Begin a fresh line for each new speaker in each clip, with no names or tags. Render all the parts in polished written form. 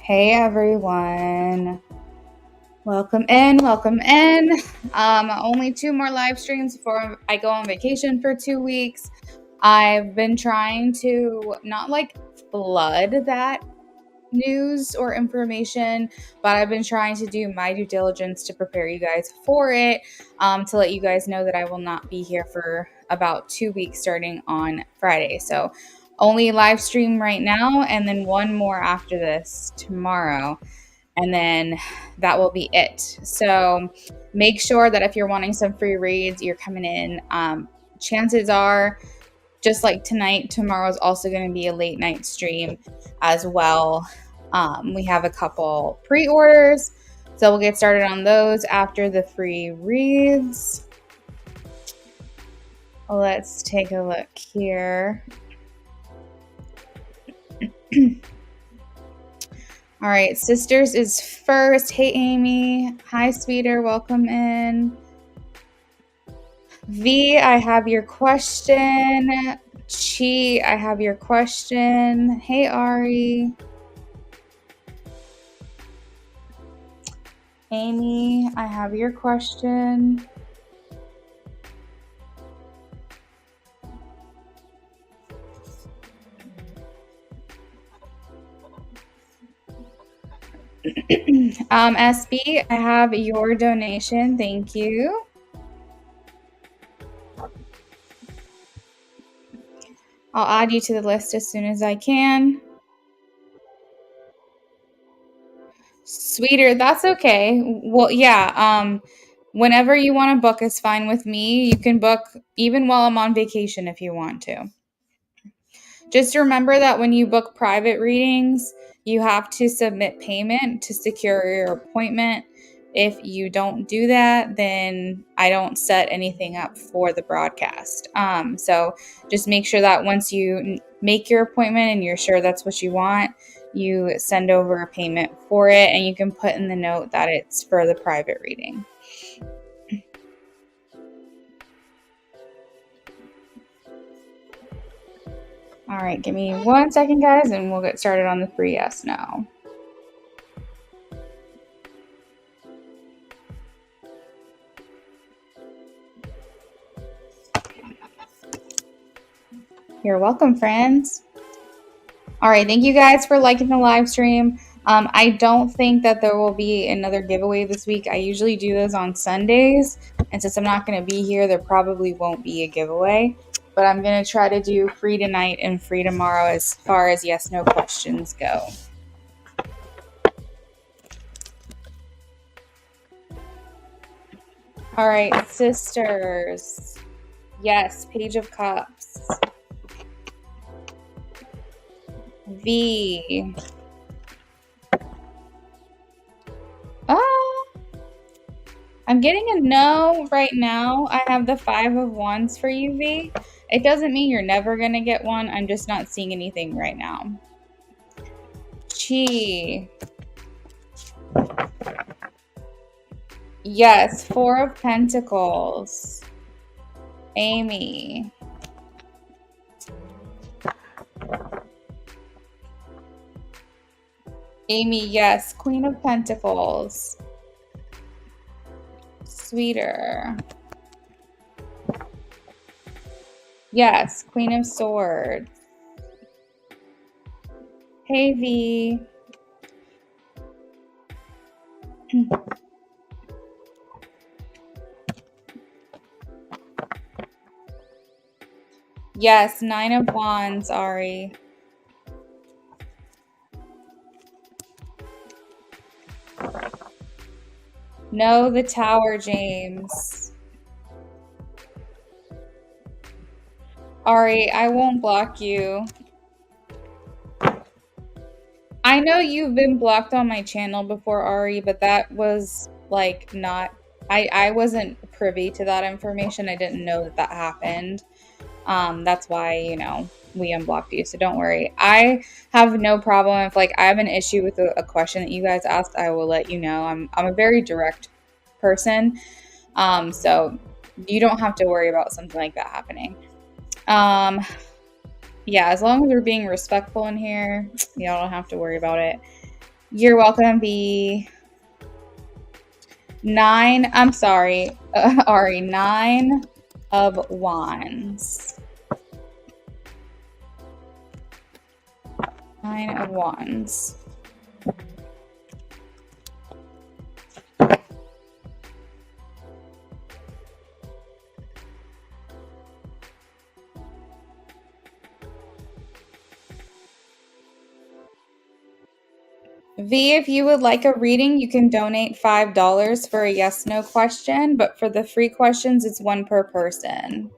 Hey everyone, welcome in. Only 2 more live streams before I go on vacation for 2 weeks. I've been trying to not flood that news or information, but I've been trying to do my due diligence to prepare you guys for it, to let you guys know that I will not be here for about 2 weeks starting on Friday. So only live stream right now, and then one more after this tomorrow, and then that will be it. So make sure that if you're wanting some free reads, you're coming in. Chances are, just like tonight, tomorrow is also going to be a late night stream as well. We have a couple pre-orders, so we'll get started on those after the free reads. Let's take a look here. All right, Sisters is first. Hey, Amy. Hi, sweeter. Welcome in. V, I have your question. Chi, I have your question. Hey, Ari. Amy, I have your question. SB, I have your donation. Thank you. I'll add you to the list as soon as I can. Sweeter, that's okay. Well, yeah, whenever you want to book is fine with me. You can book even while I'm on vacation if you want to. Just remember that when you book private readings, you have to submit payment to secure your appointment. If you don't do that, then I don't set anything up for the broadcast. So just make sure that once you make your appointment and you're sure that's what you want, you send over a payment for it, and you can put in the note that it's for the private reading. All right, give me 1 second, guys, and we'll get started on the free yes no. You're welcome, friends. All right, thank you guys for liking the live stream. I don't think that there will be another giveaway this week. I usually do those on Sundays, and since I'm not going to be here, there probably won't be a giveaway. But I'm going to try to do free tonight and free tomorrow as far as yes/no questions go. All right, Sisters. Yes, Page of Cups. V. I'm getting a no right now. I have the 5 of Wands for you, V. It doesn't mean you're never going to get one. I'm just not seeing anything right now. Chi. Yes, 4 of Pentacles. Amy. Amy, yes, Queen of Pentacles. Sweeter. Yes, Queen of Swords. Hey, V. Yes, 9 of Wands, Ari. No, the Tower, James. Ari, I won't block you. I know you've been blocked on my channel before, Ari, but that was like not... I wasn't privy to that information. I didn't know that that happened. That's why, you know, we unblocked you, so don't worry. I have no problem if I have an issue with a question that you guys asked, I will let you know. I'm a very direct person, so you don't have to worry about something like that happening. Yeah, as long as we're being respectful in here, y'all don't have to worry about it. You're welcome, V. I'm sorry, Ari, 9 of Wands. 9 of Wands. V, if you would like a reading, you can donate $5 for a yes/no question, but for the free questions, it's one per person.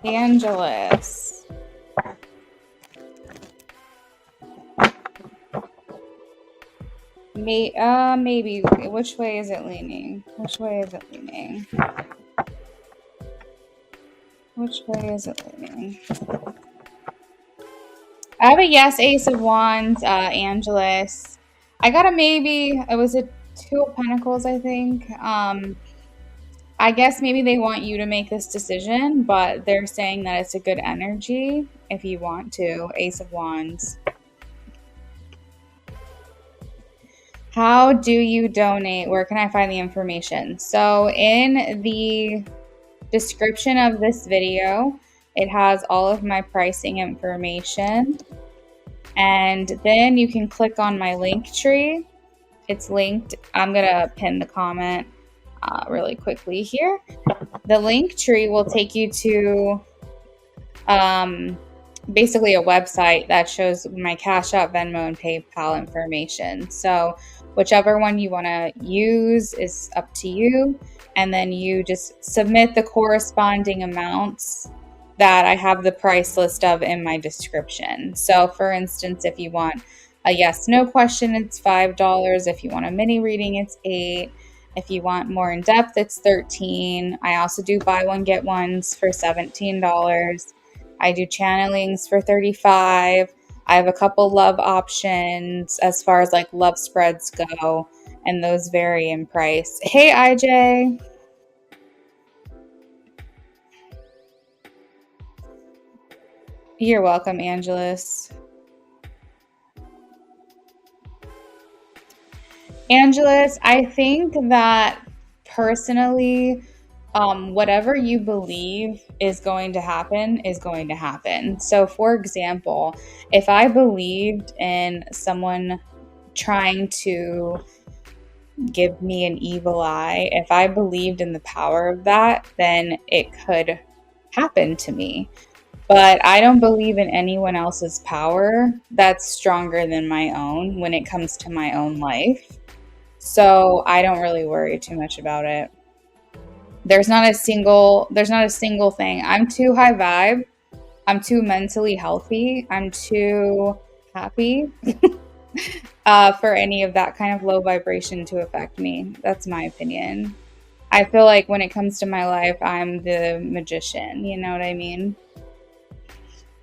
Angeles. Maybe. Which way is it leaning? Which way is it leaning? Which way is it leaning? I have a yes, Ace of Wands, Angeles. I got a maybe. It was a 2 of Pentacles, I think. I guess maybe they want you to make this decision, but they're saying that it's a good energy if you want to. Ace of Wands. How do you donate? Where can I find the information? So in the description of this video, it has all of my pricing information. And then you can click on my link tree. It's linked. I'm going to pin the comment really quickly here. The link tree will take you to basically a website that shows my Cash App, Venmo, and PayPal information. So whichever one you want to use is up to you. And then you just submit the corresponding amounts that I have the price list of in my description. So for instance, if you want a yes/no question, it's $5. If you want a mini reading, it's $8. If you want more in depth, it's $13. I also do buy one, get ones for $17. I do channelings for $35. I have a couple love options as far as like love spreads go, and those vary in price. Hey, IJ. You're welcome, Angeles. Angeles, I think that personally, whatever you believe is going to happen is going to happen. So, for example, if I believed in someone trying to give me an evil eye, if I believed in the power of that, then it could happen to me. But I don't believe in anyone else's power that's stronger than my own when it comes to my own life. So I don't really worry too much about it. There's not a single thing. I'm too high vibe. I'm too mentally healthy. I'm too happy for any of that kind of low vibration to affect me. That's my opinion. I feel like when it comes to my life, I'm the magician. You know what I mean?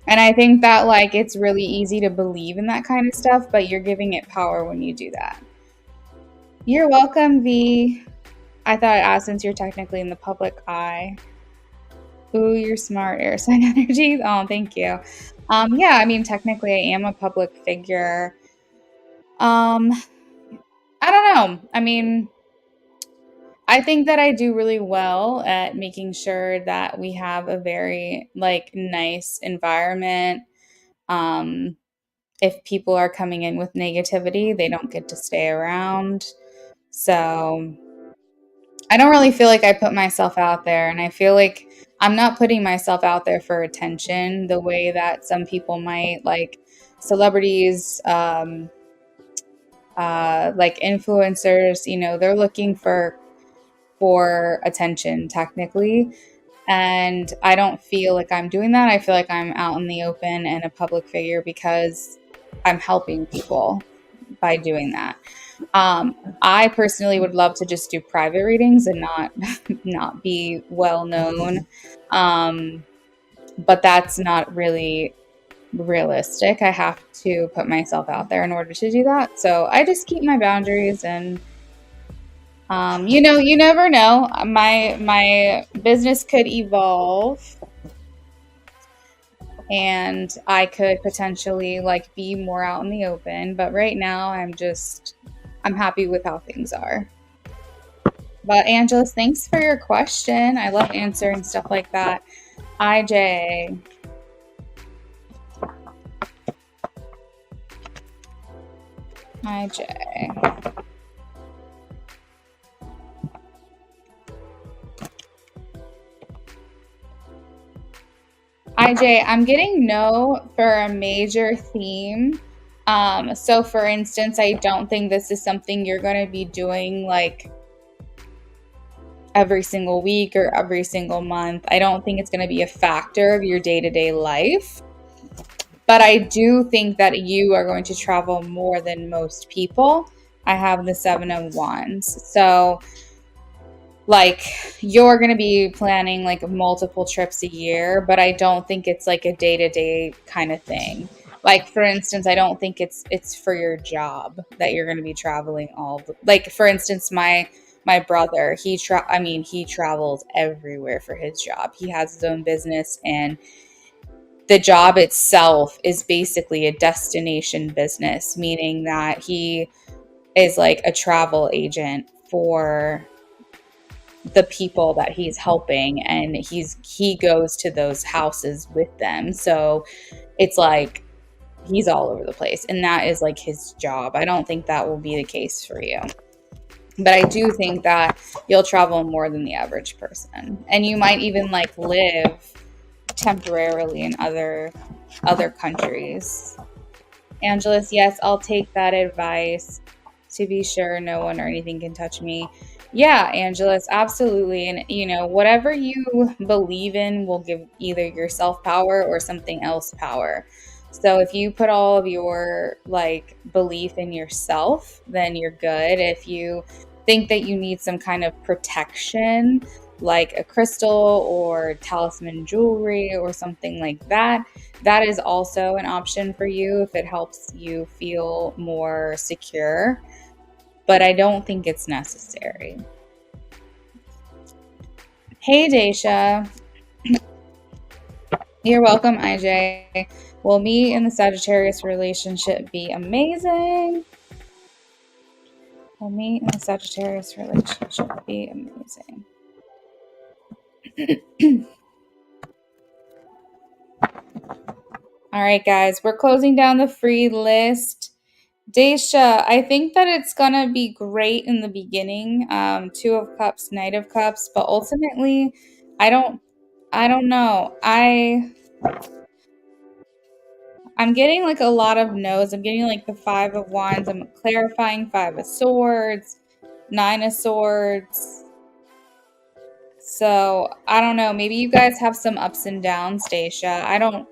And I think that like it's really easy to believe in that kind of stuff, but you're giving it power when you do that. You're welcome, V. I thought I'd ask since you're technically in the public eye. Ooh, you're smart, air sign energy. Oh, thank you. Yeah, I mean, technically I am a public figure. I don't know. I mean, I think that I do really well at making sure that we have a very like nice environment. If people are coming in with negativity, they don't get to stay around. So I don't really feel like I put myself out there, and I feel like I'm not putting myself out there for attention the way that some people might, like celebrities, like influencers. You know, they're looking for attention technically, And I don't feel like I'm doing that. I feel like I'm out in the open and a public figure because I'm helping people by doing that. I personally would love to just do private readings and not be well known. But that's not really realistic. I have to put myself out there in order to do that. So I just keep my boundaries, and you never know. My business could evolve, and I could potentially like be more out in the open. But right now, I'm happy with how things are. But Angeles, thanks for your question. I love answering stuff like that. IJ. IJ. IJ, I'm getting no for a major theme. So for instance, I don't think this is something you're going to be doing like every single week or every single month. I don't think it's going to be a factor of your day-to-day life. But I do think that you are going to travel more than most people. I have the 7 of Wands. So like you're going to be planning like multiple trips a year, but I don't think it's like a day-to-day kind of thing. Like for instance, I don't think it's for your job that you're going to be traveling like for instance, my brother, he travels everywhere for his job. He has his own business, and the job itself is basically a destination business, meaning that he is like a travel agent for the people that he's helping, and he goes to those houses with them. So it's like he's all over the place, and that is like his job. I don't think that will be the case for you. But I do think that you'll travel more than the average person. And you might even like live temporarily in other countries. Angeles, yes, I'll take that advice. To be sure, no one or anything can touch me. Yeah, Angeles, absolutely. And whatever you believe in will give either yourself power or something else power. So if you put all of your like belief in yourself, then you're good. If you think that you need some kind of protection, like a crystal or talisman jewelry or something like that, that is also an option for you if it helps you feel more secure. But I don't think it's necessary. Hey, Daisha. You're welcome, IJ. Will me and the Sagittarius relationship be amazing? Will me and the Sagittarius relationship be amazing? All right, guys, we're closing down the free list. Daisha, I think that it's going to be great in the beginning. 2 of Cups, Knight of Cups, but ultimately, I don't know. I'm getting like a lot of no's. I'm getting like the 5 of Wands. I'm clarifying 5 of Swords, 9 of Swords. So I don't know. Maybe you guys have some ups and downs, Daisha.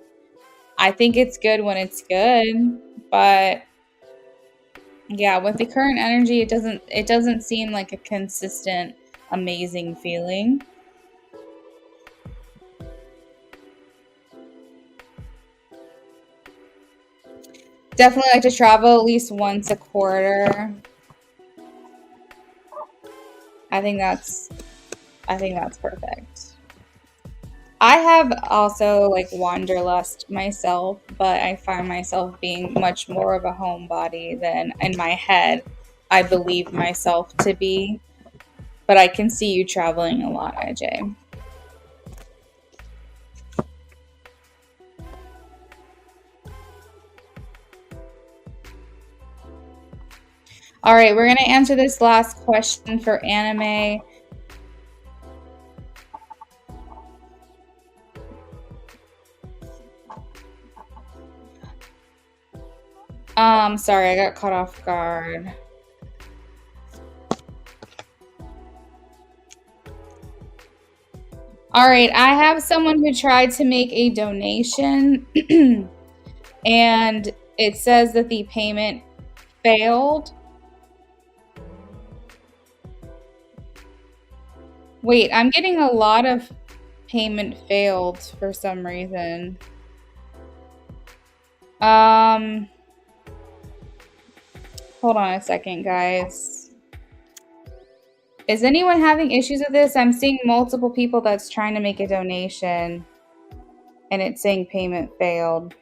I think it's good when it's good, but yeah, with the current energy, it doesn't seem like a consistent, amazing feeling. Definitely like to travel at least once a quarter. I think that's perfect. I have also like wanderlust myself, but I find myself being much more of a homebody than in my head I believe myself to be. But I can see you traveling a lot, IJ. All right, we're going to answer this last question for anime. Sorry, I got caught off guard. All right, I have someone who tried to make a donation and it says that the payment failed. Wait, I'm getting a lot of payment failed for some reason. Hold on a second, guys. Is anyone having issues with this? I'm seeing multiple people that's trying to make a donation and it's saying payment failed.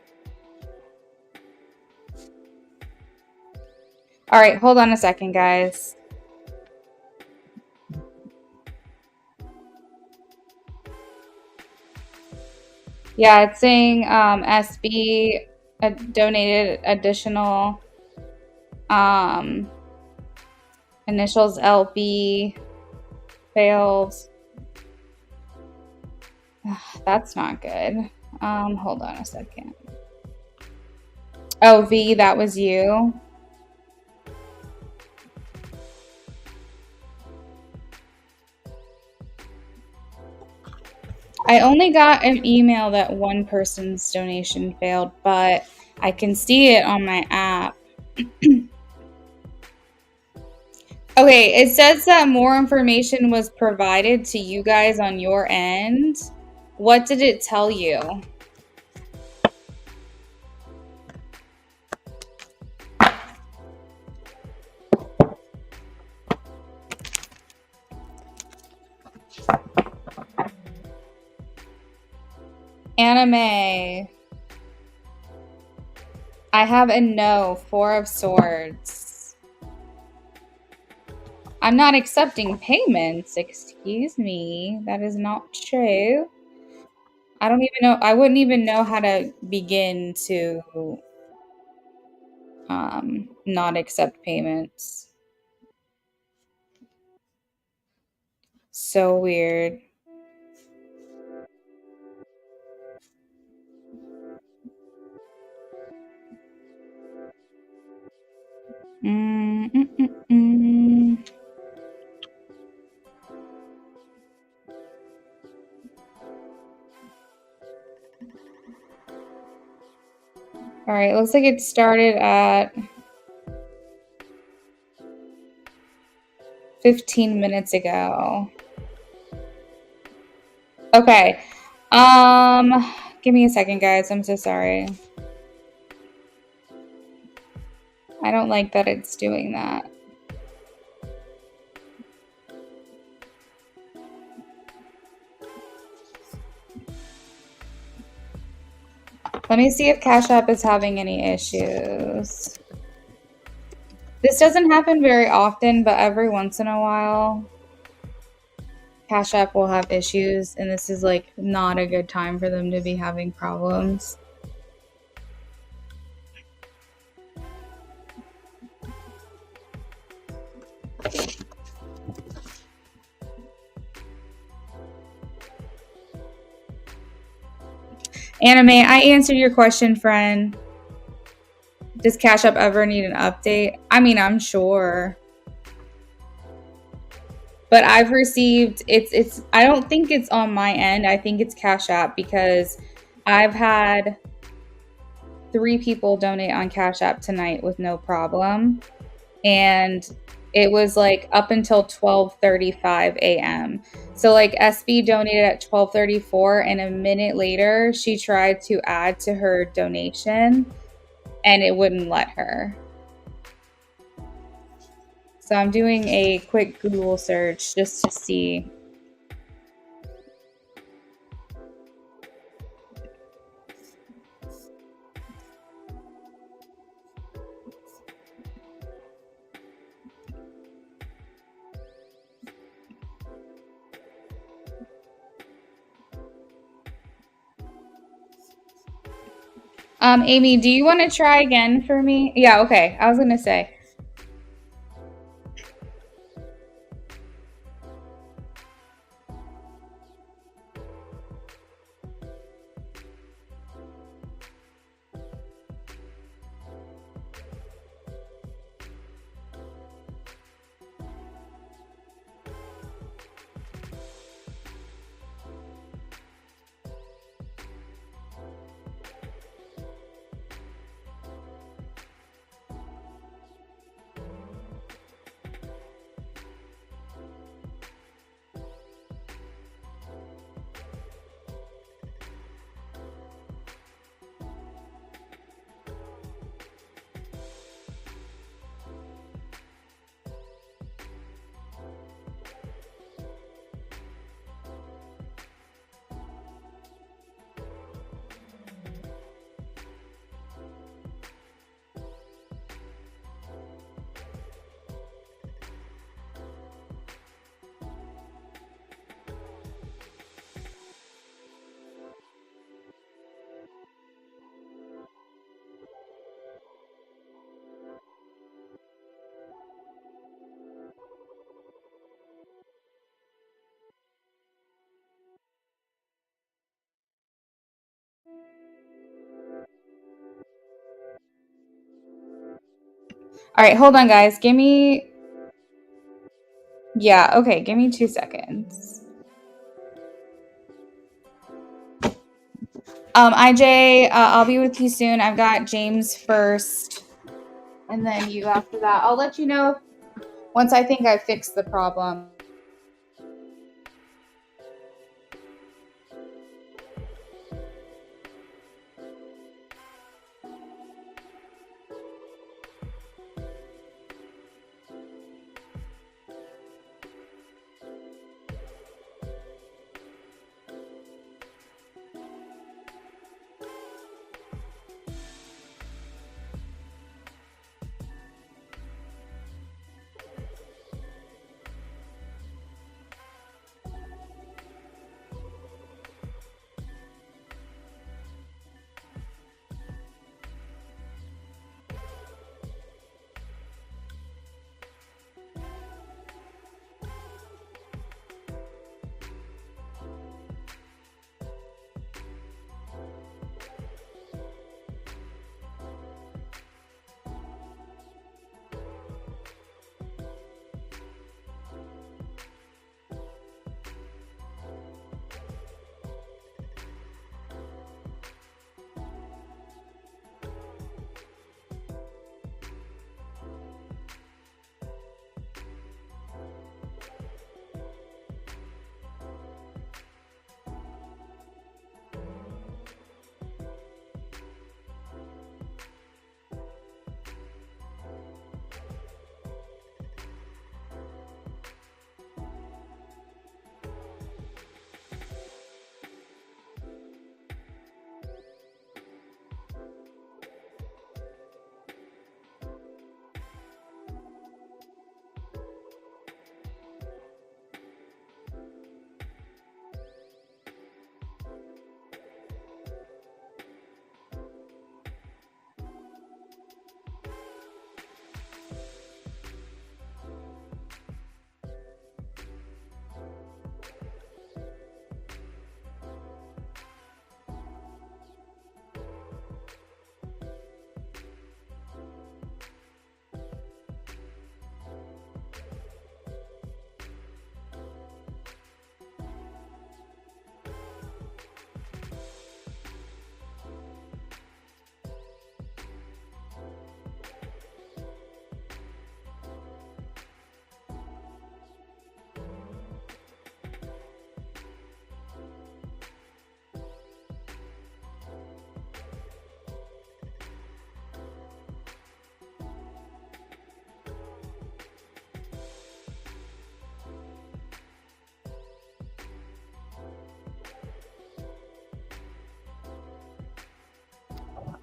All right, hold on a second, guys. Yeah, it's saying SB donated additional initials LB failed. That's not good. Hold on a second. Oh, V, that was you. I only got an email that one person's donation failed, but I can see it on my app. Okay, it says that more information was provided to you guys on your end. What did it tell you? Anime. I have a no, 4 of swords. I'm not accepting payments. Excuse me. That is not true. I don't even know. I wouldn't even know how to begin to not accept payments. So weird. All right, looks like it started at 15 minutes ago. Okay. Give me a second, guys. I'm so sorry. I don't like that it's doing that. Let me see if Cash App is having any issues. This doesn't happen very often, but every once in a while, Cash App will have issues, and this is like not a good time for them to be having problems. Anime, I answered your question, friend. Does Cash App ever need an update? I mean, I'm sure. But I've received it's I don't think it's on my end. I think it's Cash App because I've had 3 people donate on Cash App tonight with no problem. And it was like up until 12:35 a.m. So like SB donated at 12:34 and a minute later she tried to add to her donation and it wouldn't let her. So I'm doing a quick Google search just to see. Amy, do you want to try again for me? Yeah, okay. I was going to say. All right, hold on, guys. Give me... Yeah, okay, give me 2 seconds. IJ, I'll be with you soon. I've got James first, and then you after that. I'll let you know once I think I fixed the problem.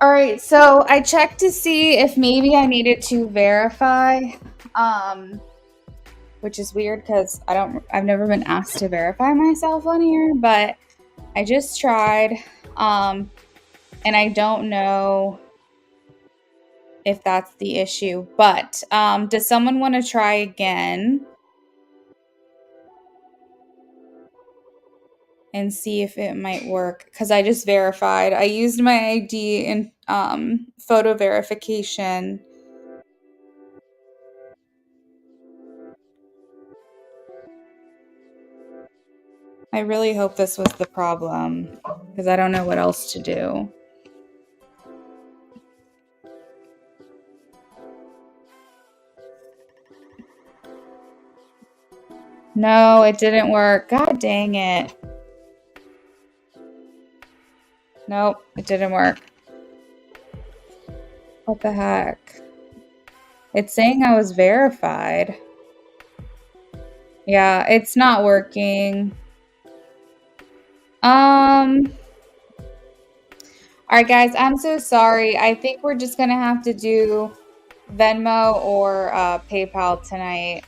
All right, so I checked to see if maybe I needed to verify, which is weird because I've never been asked to verify myself on here, but I just tried, and I don't know if that's the issue, but does someone want to try again and see if it might work? Because I just verified. I used my ID in photo verification. I really hope this was the problem because I don't know what else to do. No, it didn't work. God dang it. Nope, it didn't work. What the heck? It's saying I was verified. Yeah, it's not working. All right, guys, I'm so sorry. I think we're just gonna have to do Venmo or PayPal tonight,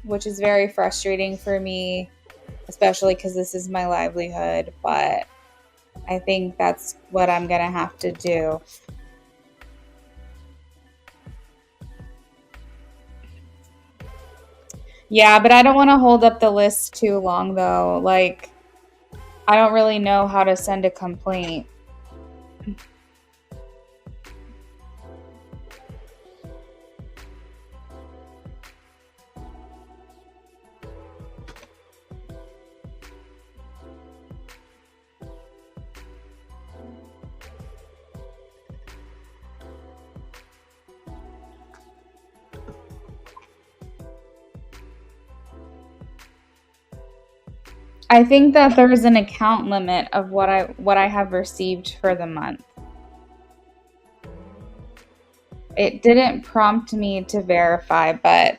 which is very frustrating for me, especially because this is my livelihood, but I think that's what I'm gonna have to do. Yeah, but I don't want to hold up the list too long, though. Like, I don't really know how to send a complaint. I think that there's an account limit of what I have received for the month. It didn't prompt me to verify, but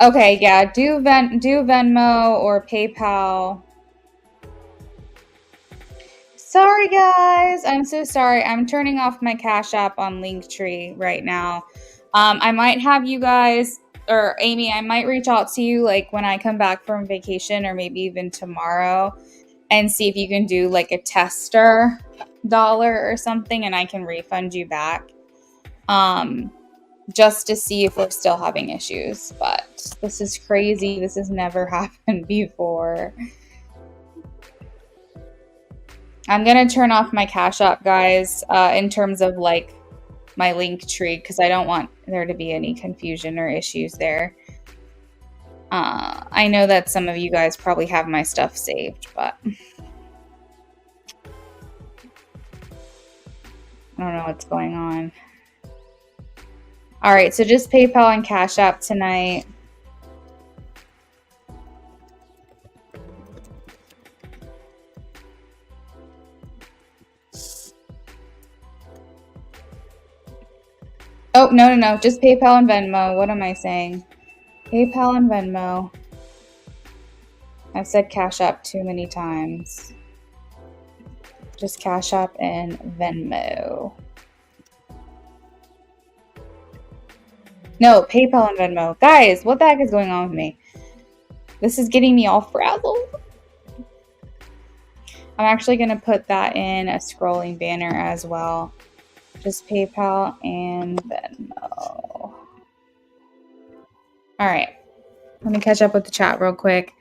okay, yeah, do Venmo or PayPal. Sorry guys, I'm so sorry. I'm turning off my Cash App on Linktree right now. I might have you guys, or Amy, I might reach out to you like when I come back from vacation or maybe even tomorrow and see if you can do like a tester dollar or something and I can refund you back. Just to see if we're still having issues. But this is crazy. This has never happened before. I'm going to turn off my Cash App, guys, in terms of like my Linktree, because I don't want there to be any confusion or issues there. I know that some of you guys probably have my stuff saved, but I don't know what's going on. All right, so just PayPal and Cash App tonight. Oh, no. Just PayPal and Venmo. What am I saying? PayPal and Venmo. I've said Cash App too many times. Just Cash App and Venmo. No, PayPal and Venmo. Guys, what the heck is going on with me? This is getting me all frazzled. I'm actually going to put that in a scrolling banner as well. Just PayPal and Venmo. All right. Let me catch up with the chat real quick.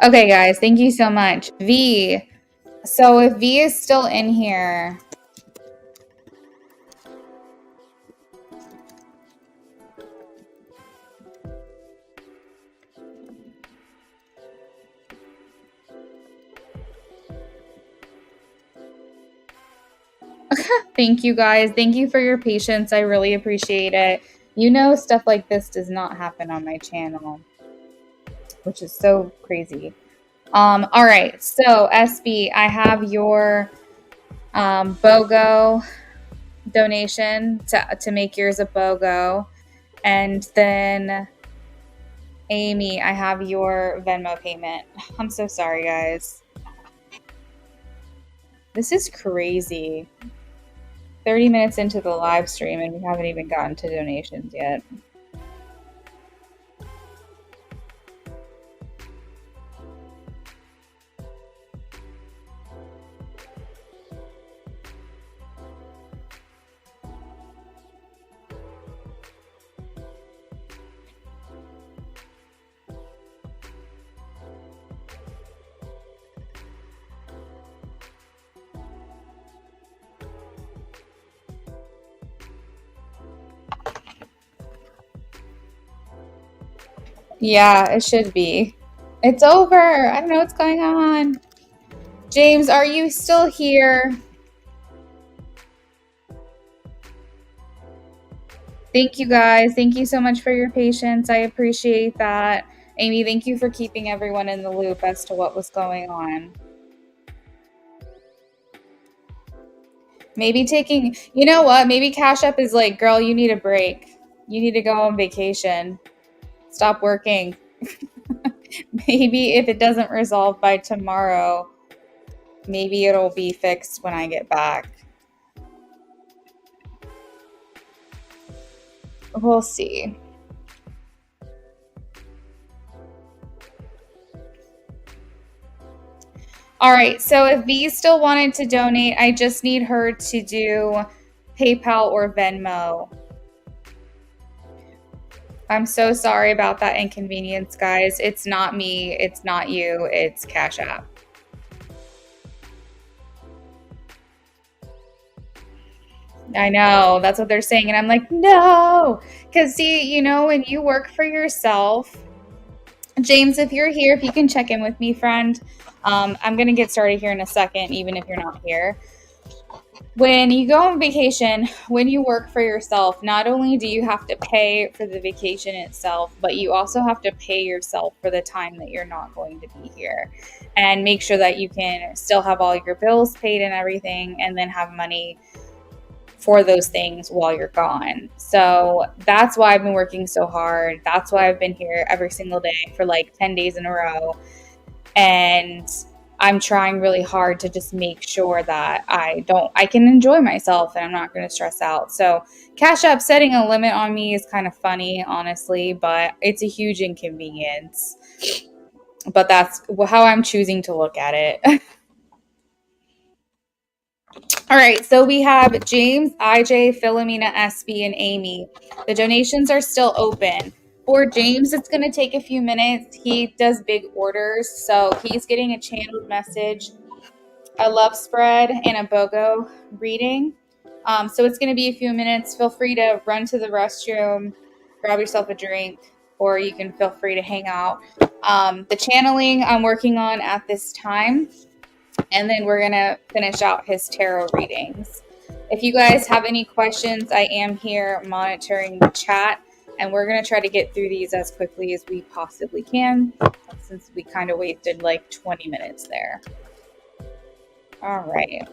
Okay, guys, thank you so much. V. So if V is still in here, thank you guys. Thank you for your patience. I really appreciate it. You know, stuff like this does not happen on my channel, which is so crazy. All right. So SB, I have your BOGO donation to make yours a BOGO. And then Amy, I have your Venmo payment. I'm so sorry, guys. This is crazy. 30 minutes into the live stream and we haven't even gotten to donations yet. Yeah, it should be. It's over. I don't know what's going on. James, are you still here? Thank you guys. Thank you so much for your patience. I appreciate that. Amy, thank you for keeping everyone in the loop as to what was going on. Maybe taking, you know what? Maybe Cash App is like, girl, you need a break. You need to go on vacation. Stop working. Maybe if it doesn't resolve by tomorrow, maybe it'll be fixed when I get back. We'll see. All right, so if V still wanted to donate, I just need her to do PayPal or Venmo. I'm so sorry about that inconvenience, guys. It's not me, it's not you, it's Cash App. I know, that's what they're saying, and I'm like, no, because see, you know, when you work for yourself, James, if you're here, if you can check in with me, friend, I'm gonna get started here in a second, even if you're not here. When you go on vacation, when you work for yourself, not only do you have to pay for the vacation itself, but you also have to pay yourself for the time that you're not going to be here and make sure that you can still have all your bills paid and everything, and then have money for those things while you're gone. So that's why I've been working so hard. That's why I've been here every single day for like 10 days in a row. And I'm trying really hard to just make sure that I can enjoy myself and I'm not going to stress out. So Cash App setting a limit on me is kind of funny, honestly, but it's a huge inconvenience. But that's how I'm choosing to look at it. All right, so we have James, IJ, Philomena, SB, and Amy. The donations are still open. For James, it's going to take a few minutes. He does big orders, so he's getting a channeled message, a love spread, and a BOGO reading. So it's going to be a few minutes. Feel free to run to the restroom, grab yourself a drink, or you can feel free to hang out. The channeling I'm working on at this time. And then we're going to finish out his tarot readings. If you guys have any questions, I am here monitoring the chat, and we're going to try to get through these as quickly as we possibly can, since we kind of wasted like 20 minutes there. All right.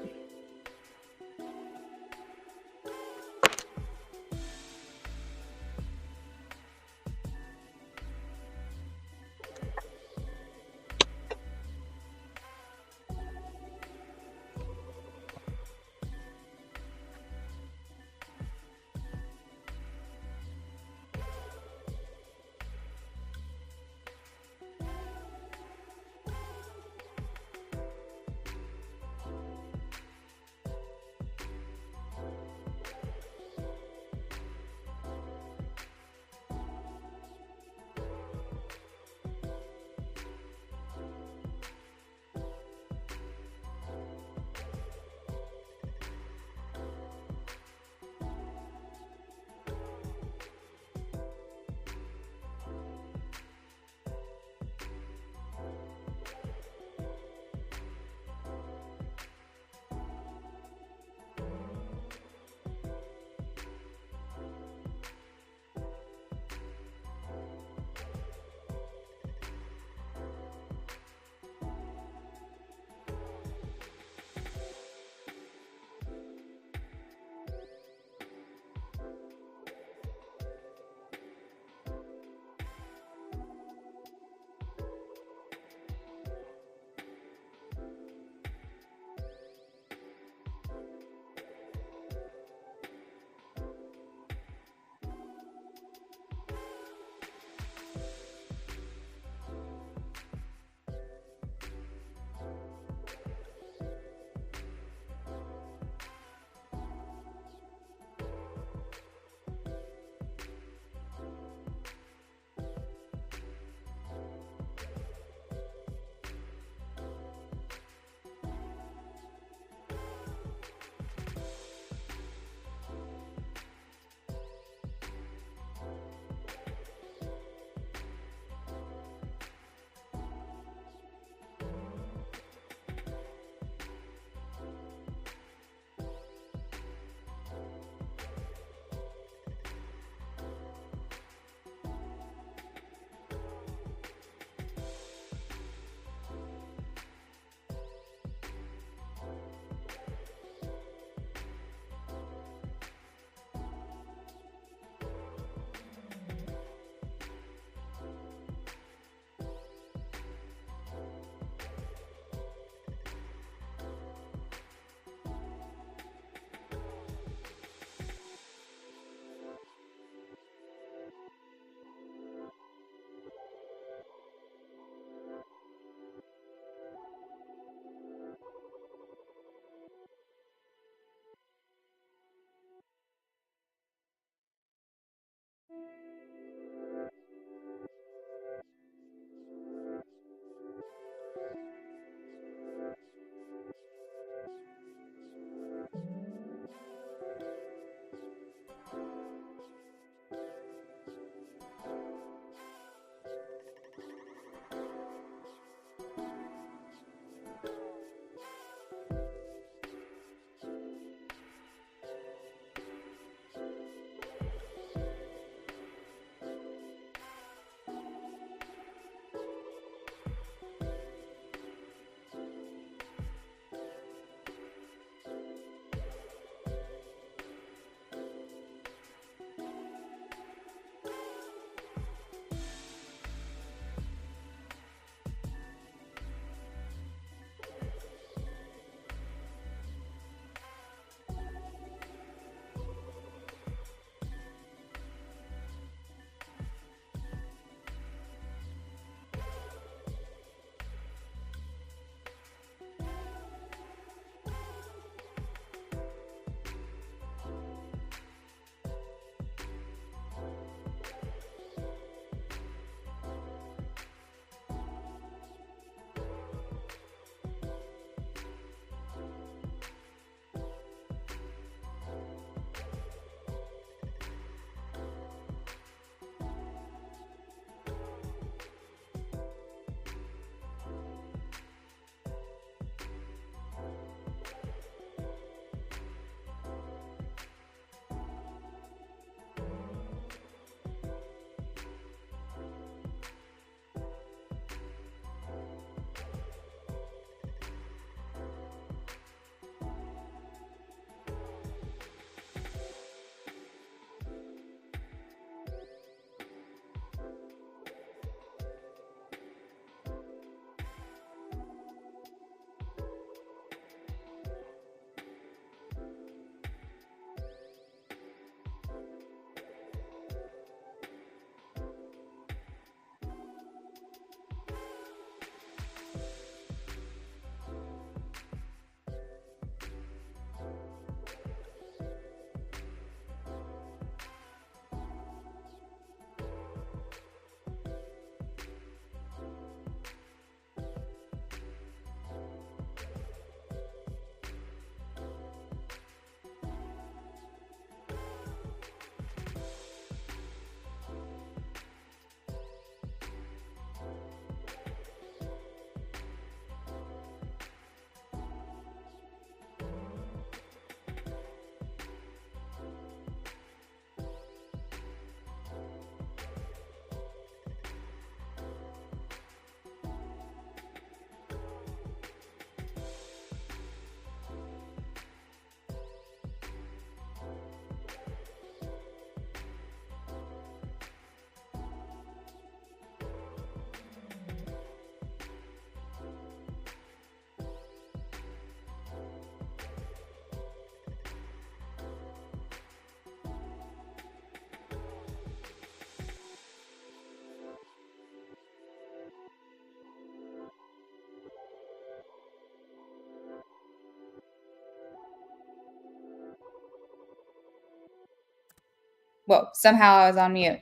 Whoa, somehow I was on mute.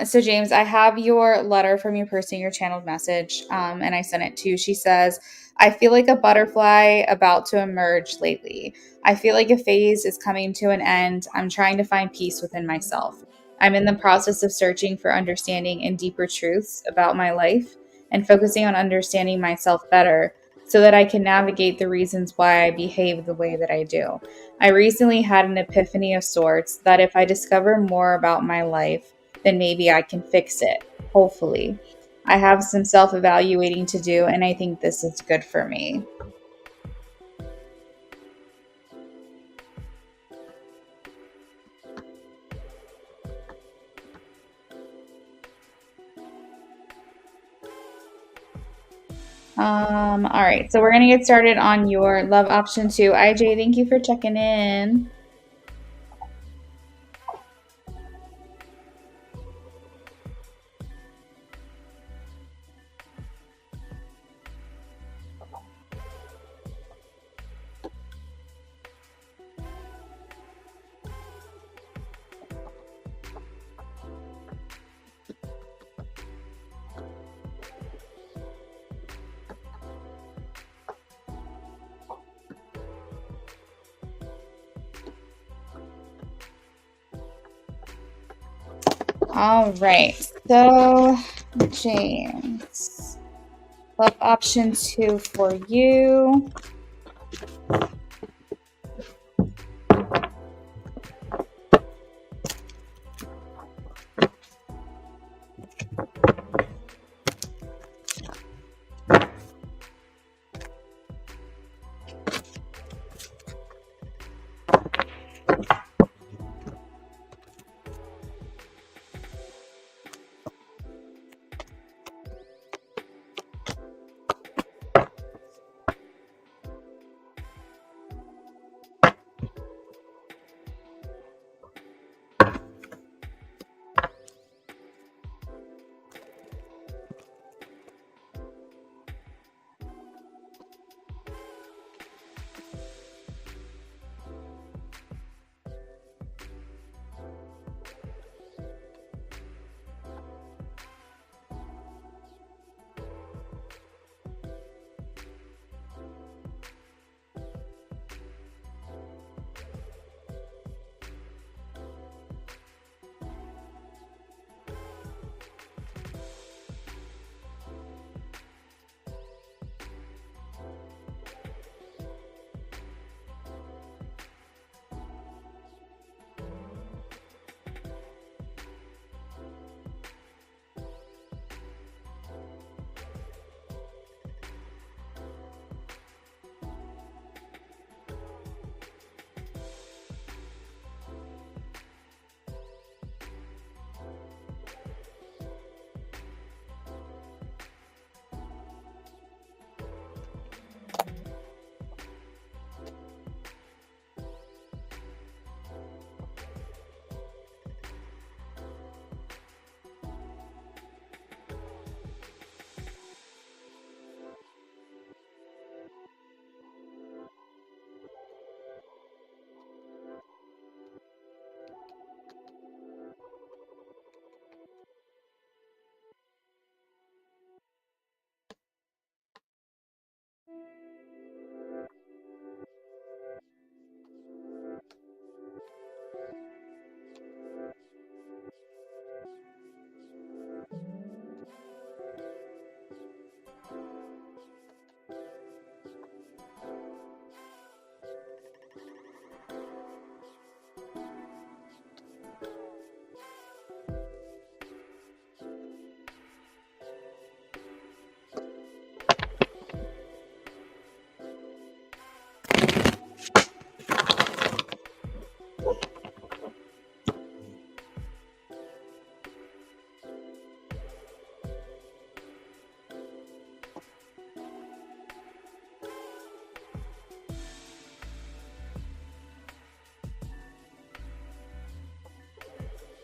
So James, I have your letter from your person, your channeled message, and I sent it to you. She says, I feel like a butterfly about to emerge lately. I feel like a phase is coming to an end. I'm trying to find peace within myself. I'm in the process of searching for understanding and deeper truths about my life and focusing on understanding myself better so that I can navigate the reasons why I behave the way that I do. I recently had an epiphany of sorts that if I discover more about my life, then maybe I can fix it. Hopefully. I have some self evaluating to do, and I think this is good for me. All right, so we're gonna get started on your love option 2. IJ, thank you for checking in. All right, so James, love option 2 for you.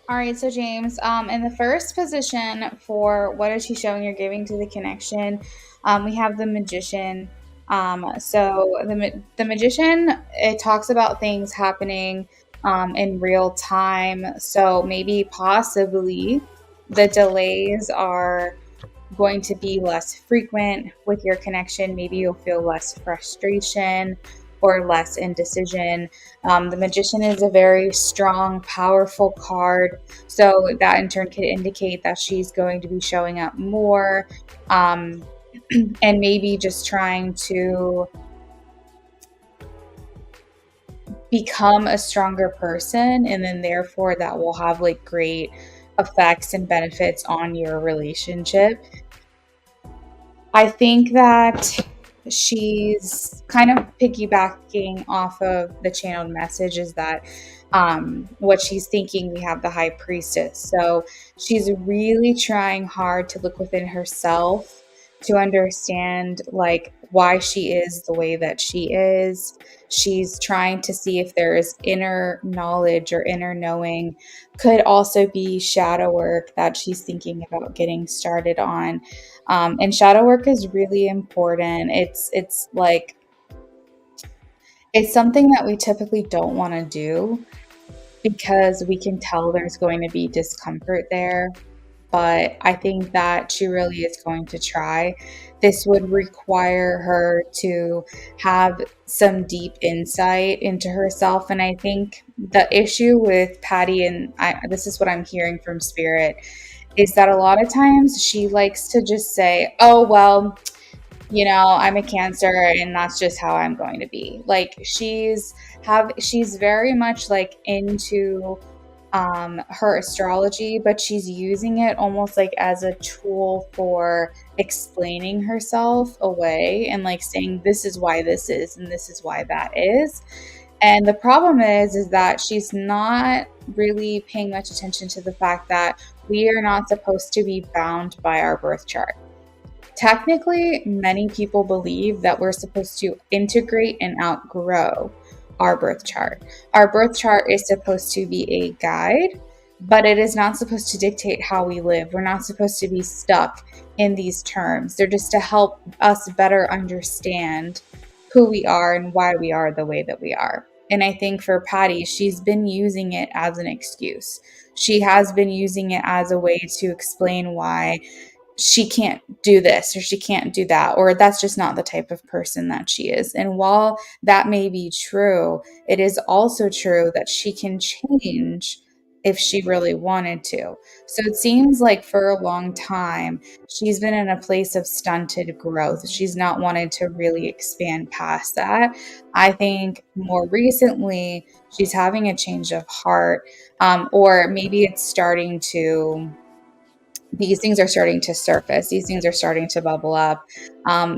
All right, so James, in the first position for what is she showing you're giving to the connection, we have the magician. So the magician, it talks about things happening in real time. So maybe possibly the delays are going to be less frequent with your connection. Maybe you'll feel less frustration or less indecision. The Magician is a very strong, powerful card. So that in turn could indicate that she's going to be showing up more, and maybe just trying to become a stronger person. And then therefore that will have like great effects and benefits on your relationship. I think that she's kind of piggybacking off of the channeled message is that what she's thinking, we have the High Priestess. So she's really trying hard to look within herself to understand like why she is the way that she is. She's trying to see if there is inner knowledge or inner knowing. Could also be shadow work that she's thinking about getting started on. And shadow work is really important. It's like it's something that we typically don't want to do because we can tell there's going to be discomfort there. But I think that she really is going to try. This would require her to have some deep insight into herself. And I think the issue with Patty, and this is what I'm hearing from Spirit, is that a lot of times she likes to just say, oh, well, I'm a Cancer and that's just how I'm going to be. Like she's very much like into her astrology, but she's using it almost like as a tool for explaining herself away and like saying this is why this is and this is why that is. And the problem is that she's not really paying much attention to the fact that we are not supposed to be bound by our birth chart. Technically, many people believe that we're supposed to integrate and outgrow our birth chart. Our birth chart is supposed to be a guide, but it is not supposed to dictate how we live. We're not supposed to be stuck in these terms. They're just to help us better understand who we are and why we are the way that we are. And I think for Patty, she's been using it as an excuse. She has been using it as a way to explain why she can't do this or she can't do that, or that's just not the type of person that she is. And while that may be true, it is also true that she can change if she really wanted to. So it seems like for a long time, she's been in a place of stunted growth. She's not wanted to really expand past that. I think more recently, she's having a change of heart, or maybe it's starting to these things are starting to surface. These things are starting to bubble up.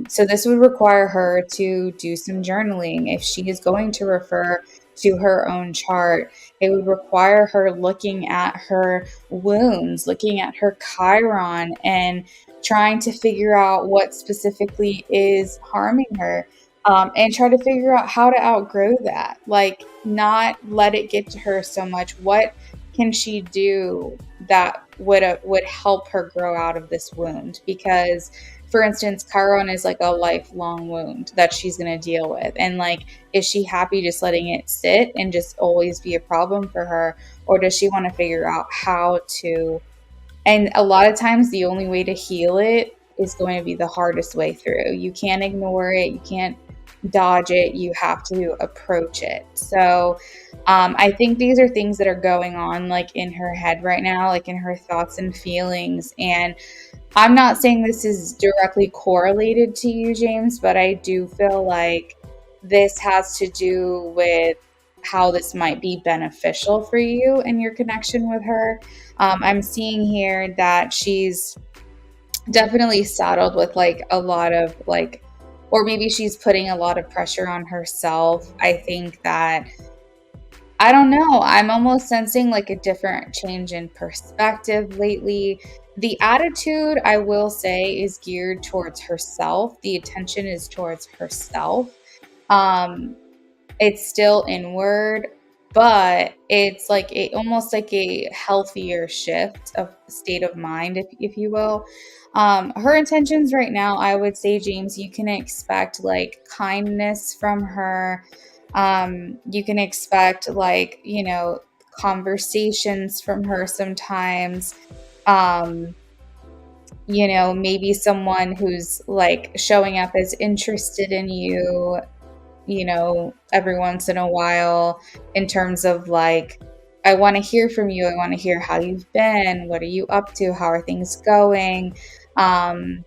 So this would require her to do some journaling. If she is going to refer to her own chart, it would require her looking at her wounds, looking at her Chiron, and trying to figure out what specifically is harming her. And try to figure out how to outgrow that. Like, not let it get to her so much. What can she do that would help her grow out of this wound? Because, for instance, Chiron is like a lifelong wound that she's going to deal with. And like, is she happy just letting it sit and just always be a problem for her? Or does she want to figure out how to, and a lot of times the only way to heal it is going to be the hardest way through. You can't ignore it. You can't dodge it. You have to approach it. So I think these are things that are going on like in her head right now, like in her thoughts and feelings. And I'm not saying this is directly correlated to you, James, but I do feel like this has to do with how this might be beneficial for you and your connection with her. I'm seeing here that she's definitely saddled with like a lot of like, or maybe she's putting a lot of pressure on herself. I think that, I don't know, I'm almost sensing like a different change in perspective lately. The attitude, I will say, is geared towards herself. The attention is towards herself. It's still inward, but it's like almost like a healthier shift of state of mind, if you will. Her intentions right now, I would say, James, you can expect like kindness from her. You can expect like, conversations from her sometimes. Um, maybe someone who's like showing up as interested in you, every once in a while, in terms of like, I want to hear from you. I want to hear how you've been. What are you up to? How are things going? Um,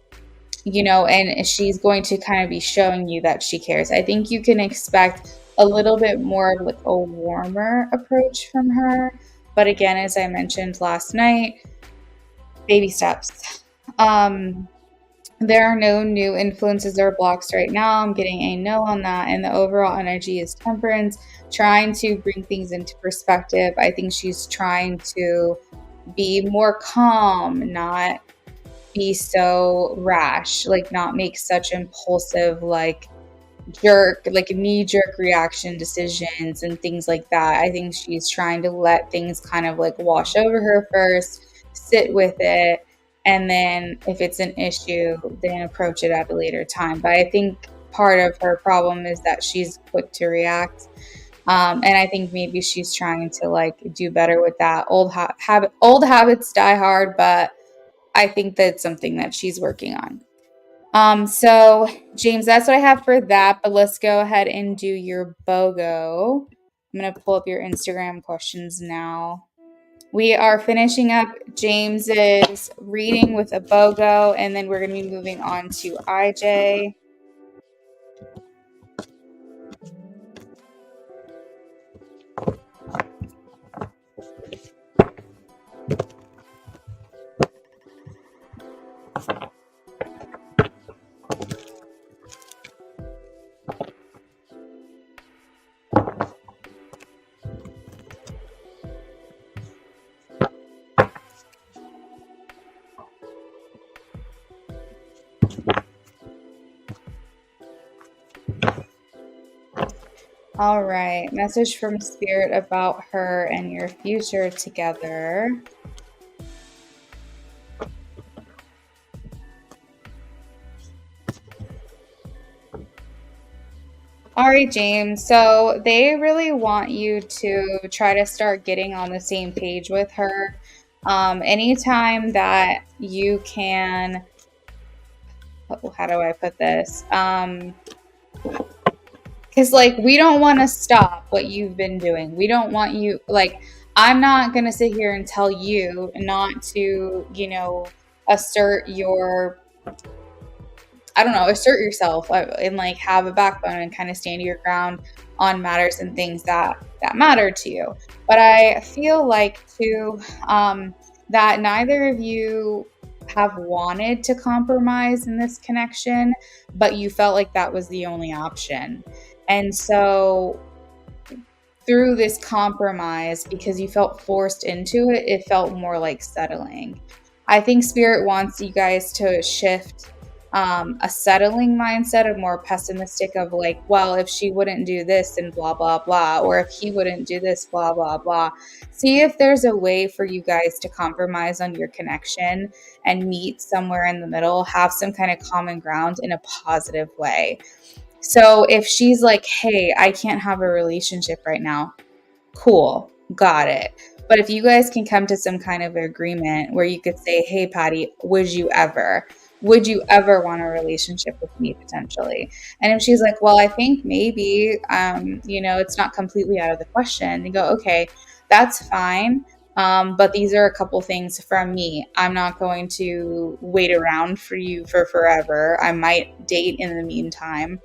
and she's going to kind of be showing you that she cares. I think you can expect a little bit more of like a warmer approach from her. But again, as I mentioned last night, baby steps. There are no new influences or blocks right now. I'm getting a no on that. And the overall energy is temperance, trying to bring things into perspective. I think she's trying to be more calm, not be so rash, like not make such impulsive, like knee jerk reaction decisions and things like that. I think she's trying to let things kind of like wash over her first, sit with it, and then if it's an issue, then approach it at a later time. But I think part of her problem is that she's quick to react. And I think maybe she's trying to like do better with that. Old habits die hard, but I think that's something that she's working on. So James, that's what I have for that, but let's go ahead and do your BOGO. I'm going to pull up your Instagram questions now. We are finishing up James's reading with a BOGO, and then we're going to be moving on to IJ. All right, message from Spirit about her and your future together. All right, James. So they really want you to try to start getting on the same page with her. Anytime that you can, how do I put this? Because like we don't want to stop what you've been doing. We don't want you like I'm not gonna sit here and tell you not to, assert your assert yourself and like have a backbone and kind of stand your ground on matters and things that matter to you. But I feel like too that neither of you have wanted to compromise in this connection, but you felt like that was the only option. And so through this compromise, because you felt forced into it, it felt more like settling. I think Spirit wants you guys to shift a settling mindset, of more pessimistic of like, well, if she wouldn't do this and blah, blah, blah, or if he wouldn't do this, blah, blah, blah. See if there's a way for you guys to compromise on your connection and meet somewhere in the middle, have some kind of common ground in a positive way. So if she's like, hey, I can't have a relationship right now, cool, got it. But if you guys can come to some kind of agreement where you could say, hey, Patty, would you ever want a relationship with me potentially? And if she's like, well, I think maybe, it's not completely out of the question, you go, okay, that's fine. But these are a couple things from me. I'm not going to wait around for you for forever. I might date in the meantime.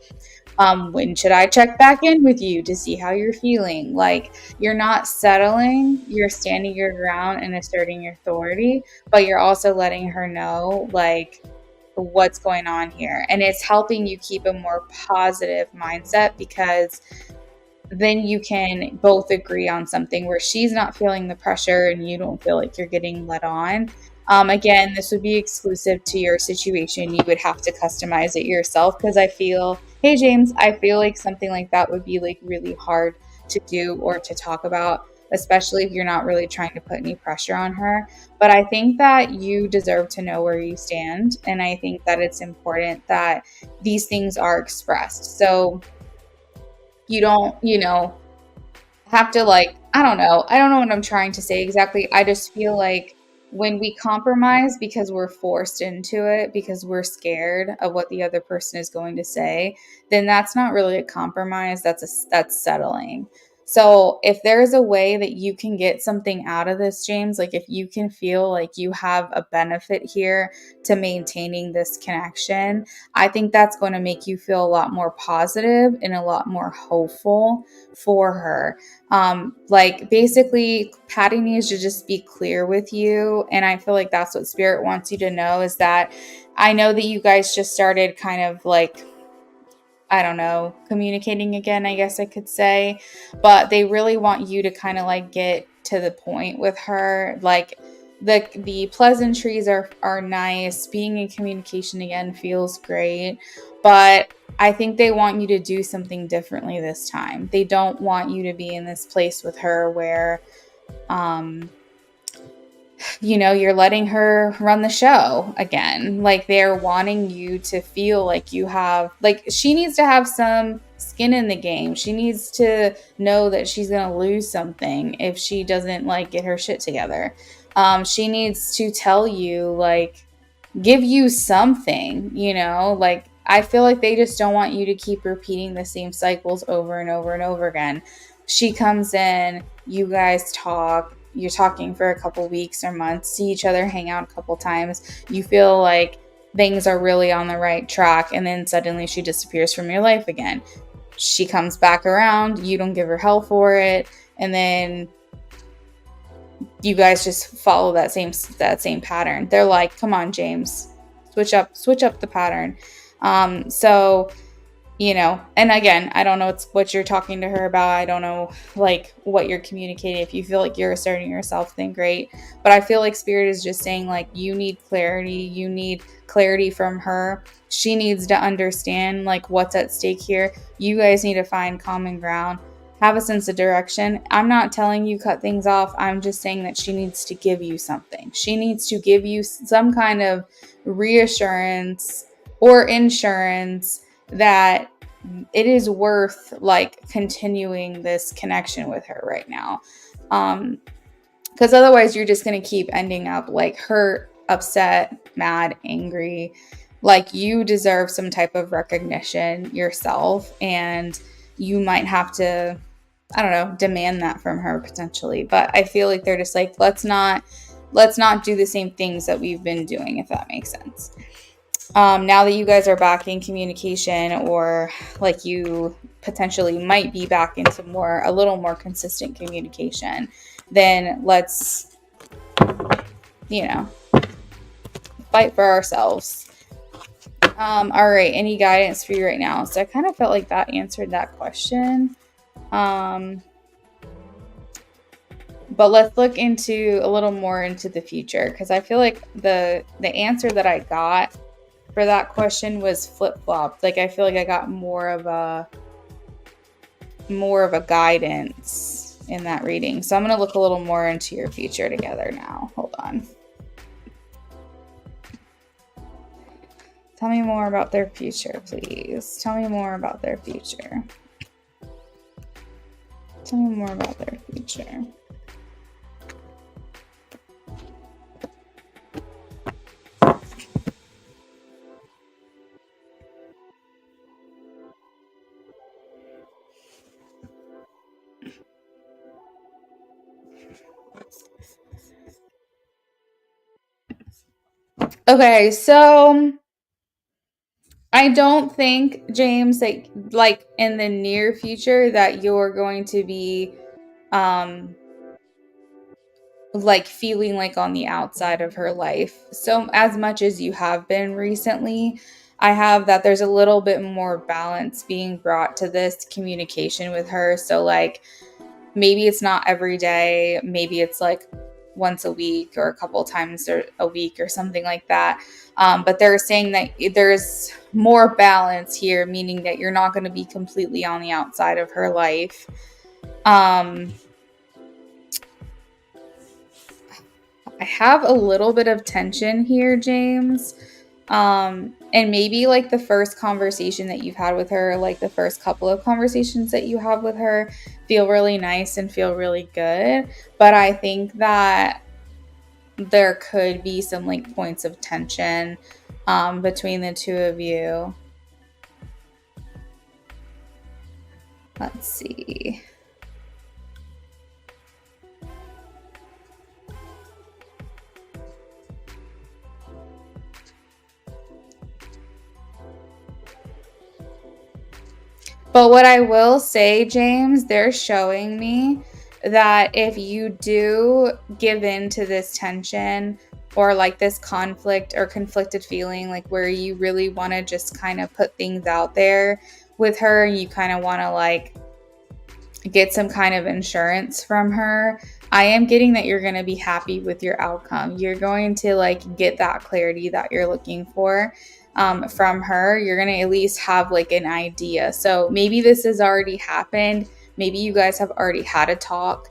When should I check back in with you to see how you're feeling? Like, you're not settling, you're standing your ground and asserting your authority, but you're also letting her know, like, what's going on here. And it's helping you keep a more positive mindset, because then you can both agree on something where she's not feeling the pressure and you don't feel like you're getting led on. Again, this would be exclusive to your situation. You would have to customize it yourself, because hey, James, I feel like something like that would be like really hard to do or to talk about, especially if you're not really trying to put any pressure on her. But I think that you deserve to know where you stand. And I think that it's important that these things are expressed. So You don't, have to like, I don't know what I'm trying to say exactly. I just feel like when we compromise because we're forced into it because we're scared of what the other person is going to say, then that's not really a compromise, that's settling. So if there's a way that you can get something out of this, James, like if you can feel like you have a benefit here to maintaining this connection, I think that's going to make you feel a lot more positive and a lot more hopeful for her. Like basically Patty needs to just be clear with you. And I feel like that's what Spirit wants you to know, is that I know that you guys just started kind of like, I don't know, communicating again, I guess I could say, but they really want you to kind of like get to the point with her. Like the pleasantries are nice. Being in communication again feels great, but I think they want you to do something differently this time. They don't want you to be in this place with her where um you're letting her run the show again. Like they're wanting you to feel like you have, like she needs to have some skin in the game. She needs to know that she's going to lose something if she doesn't like get her shit together. She needs to tell you, like, give you something, like I feel like they just don't want you to keep repeating the same cycles over and over and over again. She comes in, you guys talk, you're talking for a couple weeks or months, see each other, hang out a couple times, you feel like things are really on the right track, and then suddenly she disappears from your life again. She comes back around, you don't give her hell for it, and then you guys just follow that same pattern. They're like, come on, James, switch up the pattern. So and again, I don't know what you're talking to her about. I don't know like what you're communicating. If you feel like you're asserting yourself, then great. But I feel like Spirit is just saying, like, you need clarity. You need clarity from her. She needs to understand like what's at stake here. You guys need to find common ground, have a sense of direction. I'm not telling you cut things off. I'm just saying that she needs to give you something. She needs to give you some kind of reassurance or insurance that it is worth like continuing this connection with her right now. Because otherwise you're just going to keep ending up like hurt, upset, mad, angry. Like you deserve some type of recognition yourself, and you might have to, I don't know, demand that from her potentially. But I feel like they're just like, let's not do the same things that we've been doing, if that makes sense. Now that you guys are back in communication, or like you potentially might be back into a little more consistent communication, then let's, fight for ourselves. All right. Any guidance for you right now? So I kind of felt like that answered that question. But let's look into a little more into the future, because I feel like the answer that I got for that question was flip-flopped. Like I feel like I got more of a guidance in that reading. So I'm going to look a little more into your future together now. Hold on. Tell me more about their future, please. Tell me more about their future. Tell me more about their future. Okay, so I don't think, James, that like in the near future that you're going to be like feeling like on the outside of her life so as much as you have been recently. I have that there's a little bit more balance being brought to this communication with her. So like maybe it's not every day, maybe it's like once a week or a couple times a week or something like that. But they're saying that there's more balance here, meaning that you're not going to be completely on the outside of her life. I have a little bit of tension here, James. And maybe like the first conversation that you've had with her, like the first couple of conversations that you have with her, feel really nice and feel really good. But I think that there could be some like points of tension between the two of you. Let's see. But what I will say, James, they're showing me that if you do give in to this tension or like this conflict or conflicted feeling, like where you really want to just kind of put things out there with her, you kind of want to like get some kind of insurance from her, I am getting that you're going to be happy with your outcome. You're going to like get that clarity that you're looking for from her. You're going to at least have like an idea. So maybe this has already happened. Maybe you guys have already had a talk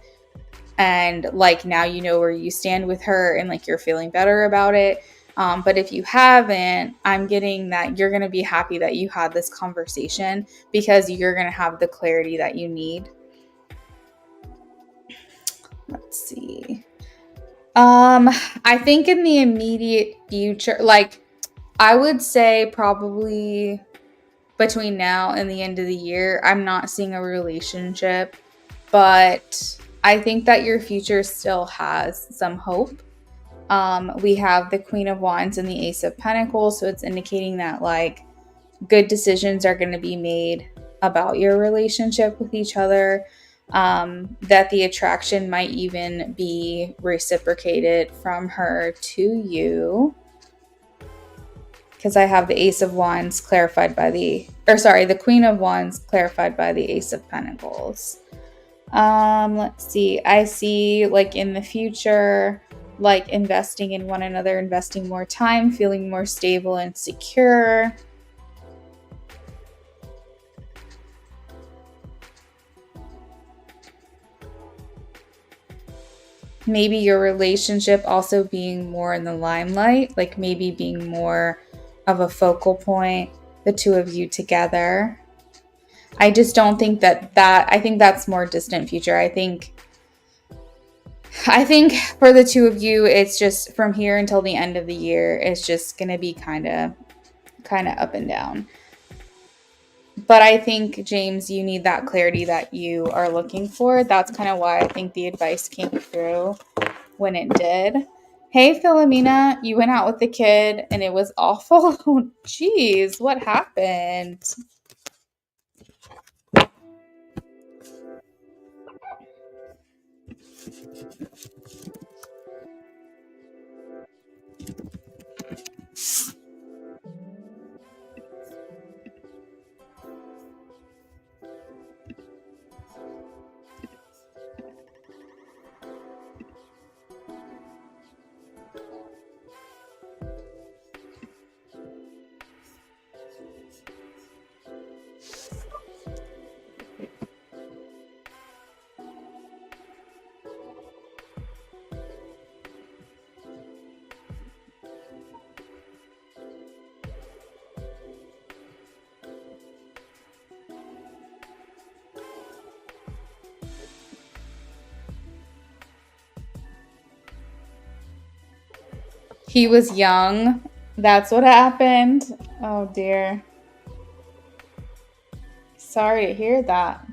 and like now you know where you stand with her and like you're feeling better about it. But if you haven't, I'm getting that you're going to be happy that you had this conversation because you're going to have the clarity that you need. Let's see. I think in the immediate future, like I would say probably between now and the end of the year, I'm not seeing a relationship, but I think that your future still has some hope. We have the Queen of Wands and the Ace of Pentacles, so it's indicating that like good decisions are going to be made about your relationship with each other. That the attraction might even be reciprocated from her to you. Because I have the Ace of Wands clarified by the Queen of Wands clarified by the Ace of Pentacles. Let's see. I see like in the future, like investing in one another, investing more time, feeling more stable and secure. Maybe your relationship also being more in the limelight, like maybe being more of a focal point, the two of you together. I just don't think I think that's more distant future. I think for the two of you, it's just from here until the end of the year, it's just going to be kind of up and down. But I think, James, you need that clarity that you are looking for. That's kind of why I think the advice came through when it did. Hey, Philomena, you went out with the kid and it was awful. Jeez, what happened? He was young. That's what happened. Oh, dear. Sorry to hear that.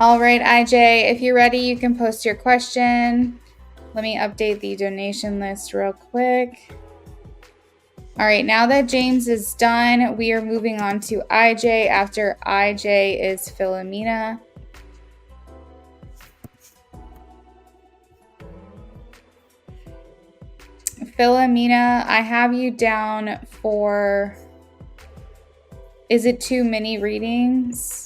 All right, IJ, if you're ready, you can post your question. Let me update the donation list real quick. All right, now that James is done, we are moving on to IJ. After IJ is Philomena. Philomena, I have you down for, is it 2 mini readings?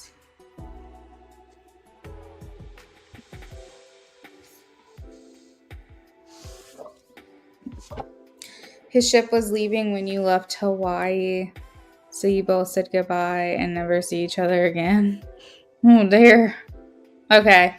His ship was leaving when you left Hawaii, so you both said goodbye and never see each other again. Oh dear. Okay.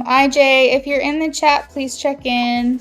IJ, if you're in the chat, please check in.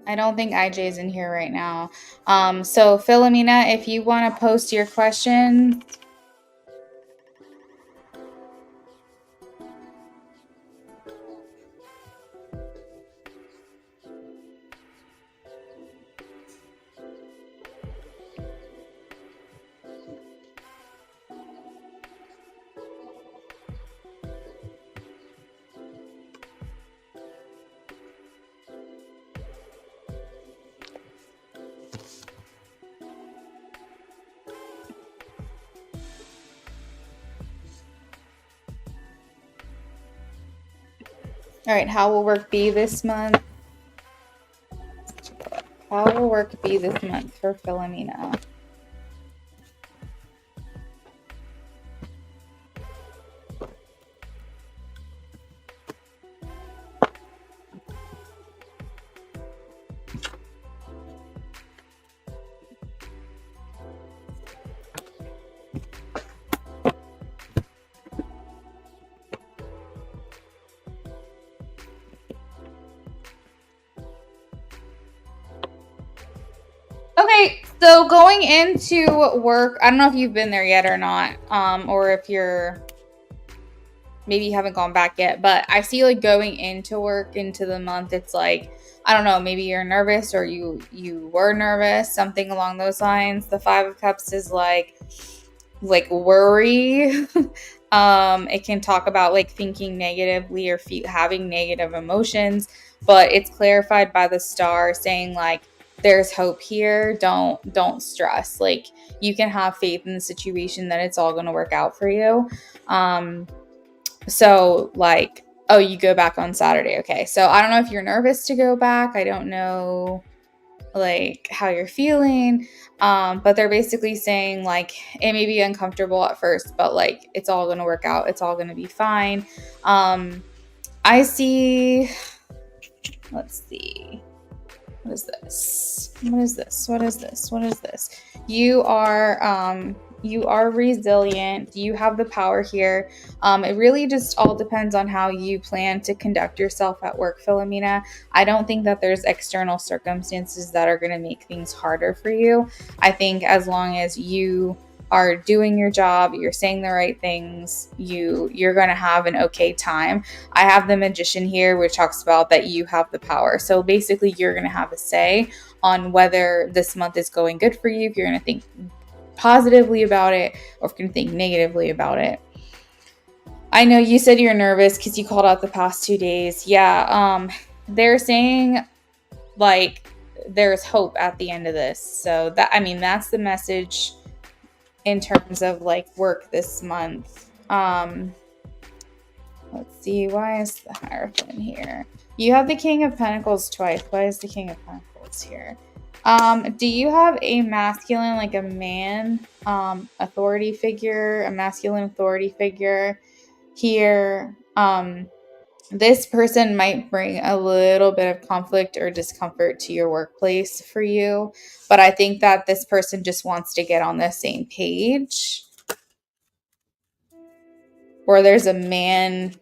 I don't think IJ's in here right now. So Philomena, if you want to post your question. All right, how will work be this month? How will work be this month for Philomena? Okay, so going into work, I don't know if you've been there yet or not, or if you're maybe you haven't gone back yet, but I see like going into work into the month, it's like, I don't know, maybe you're nervous or you were nervous, something along those lines. The 5 of Cups is like worry. It can talk about like thinking negatively or having negative emotions, but it's clarified by the star saying like there's hope here. Don't stress. Like you can have faith in the situation that it's all going to work out for you. So like, oh, you go back on Saturday. Okay. So I don't know if you're nervous to go back. I don't know like how you're feeling. But they're basically saying like it may be uncomfortable at first, but like it's all going to work out. It's all going to be fine. I see, let's see. What is this? What is this? What is this? What is this? You are resilient. You have the power here. It really just all depends on how you plan to conduct yourself at work, Philomena. I don't think that there's external circumstances that are going to make things harder for you. I think as long as you are doing your job, you're saying the right things, you're going to have an okay time. I have the Magician here, which talks about that you have the power. So basically you're going to have a say on whether this month is going good for you, if you're going to think positively about it or if you're going to think negatively about it. I know you said you're nervous because you called out the past 2 days. Yeah, they're saying like there's hope at the end of this. So that, I mean, that's the message in terms of like work this month. Let's see, why is the Hierophant here? You have the King of Pentacles twice. Why is the King of Pentacles here? Do you have a masculine, like a man, authority figure, a masculine authority figure here? This person might bring a little bit of conflict or discomfort to your workplace for you, but I think that this person just wants to get on the same page. Or there's a man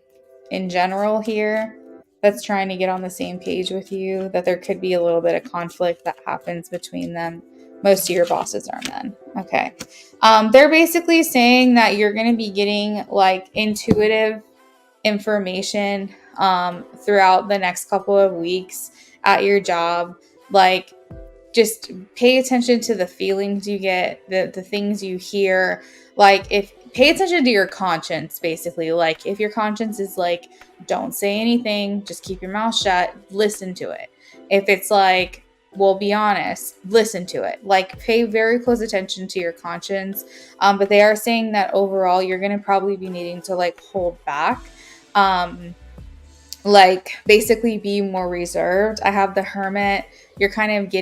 in general here that's trying to get on the same page with you, that there could be a little bit of conflict that happens between them. Most of your bosses are men. Okay. They're basically saying that you're going to be getting like intuitive information throughout the next couple of weeks at your job. Like, just pay attention to the feelings you get, the things you hear. Like, pay attention to your conscience, basically. Like, if your conscience is like, don't say anything, just keep your mouth shut, listen to it. If it's like, well, be honest, listen to it. Like, pay very close attention to your conscience. But they are saying that overall, you're going to probably be needing to like hold back. Like, basically be more reserved. I have the Hermit. You're kind of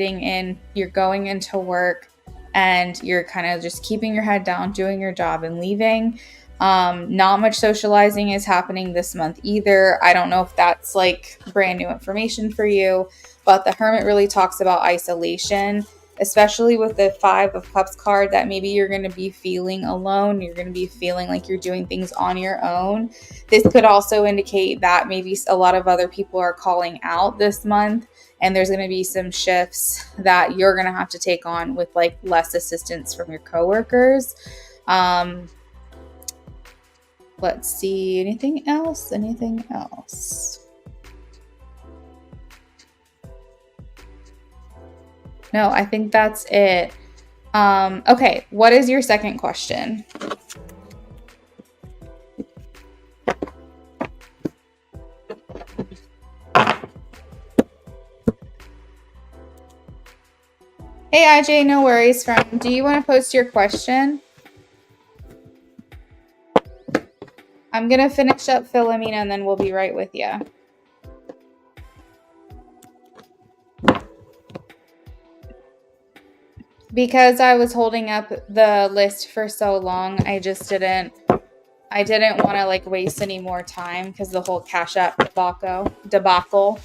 you're going into work and you're kind of just keeping your head down, doing your job and leaving. Not much socializing is happening this month either. I don't know if that's like brand new information for you, but the Hermit really talks about isolation, especially with the Five of Cups card, that maybe you're going to be feeling alone. You're going to be feeling like you're doing things on your own. This could also indicate that maybe a lot of other people are calling out this month, and there's going to be some shifts that you're going to have to take on with like less assistance from your coworkers. Let's see, anything else? No, I think that's it. Okay, what is your second question? Hey, IJ, no worries, friend. Do you want to post your question? I'm going to finish up Philomena and then we'll be right with you. Because I was holding up the list for so long, I didn't want to like waste any more time because the whole Cash App debacle.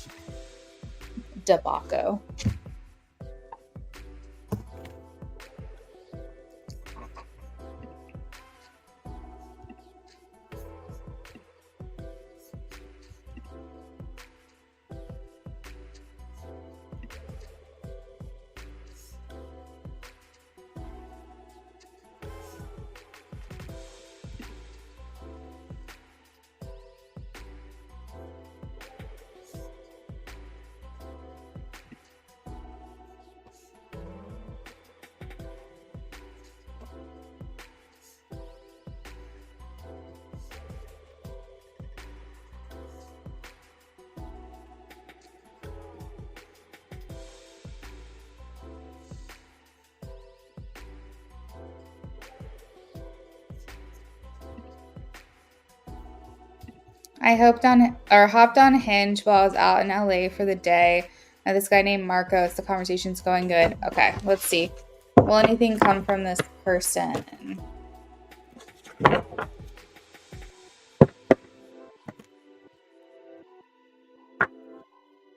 I hopped on Hinge while I was out in LA for the day. Now this guy named Marcos. The conversation's going good. Okay, let's see. Will anything come from this person?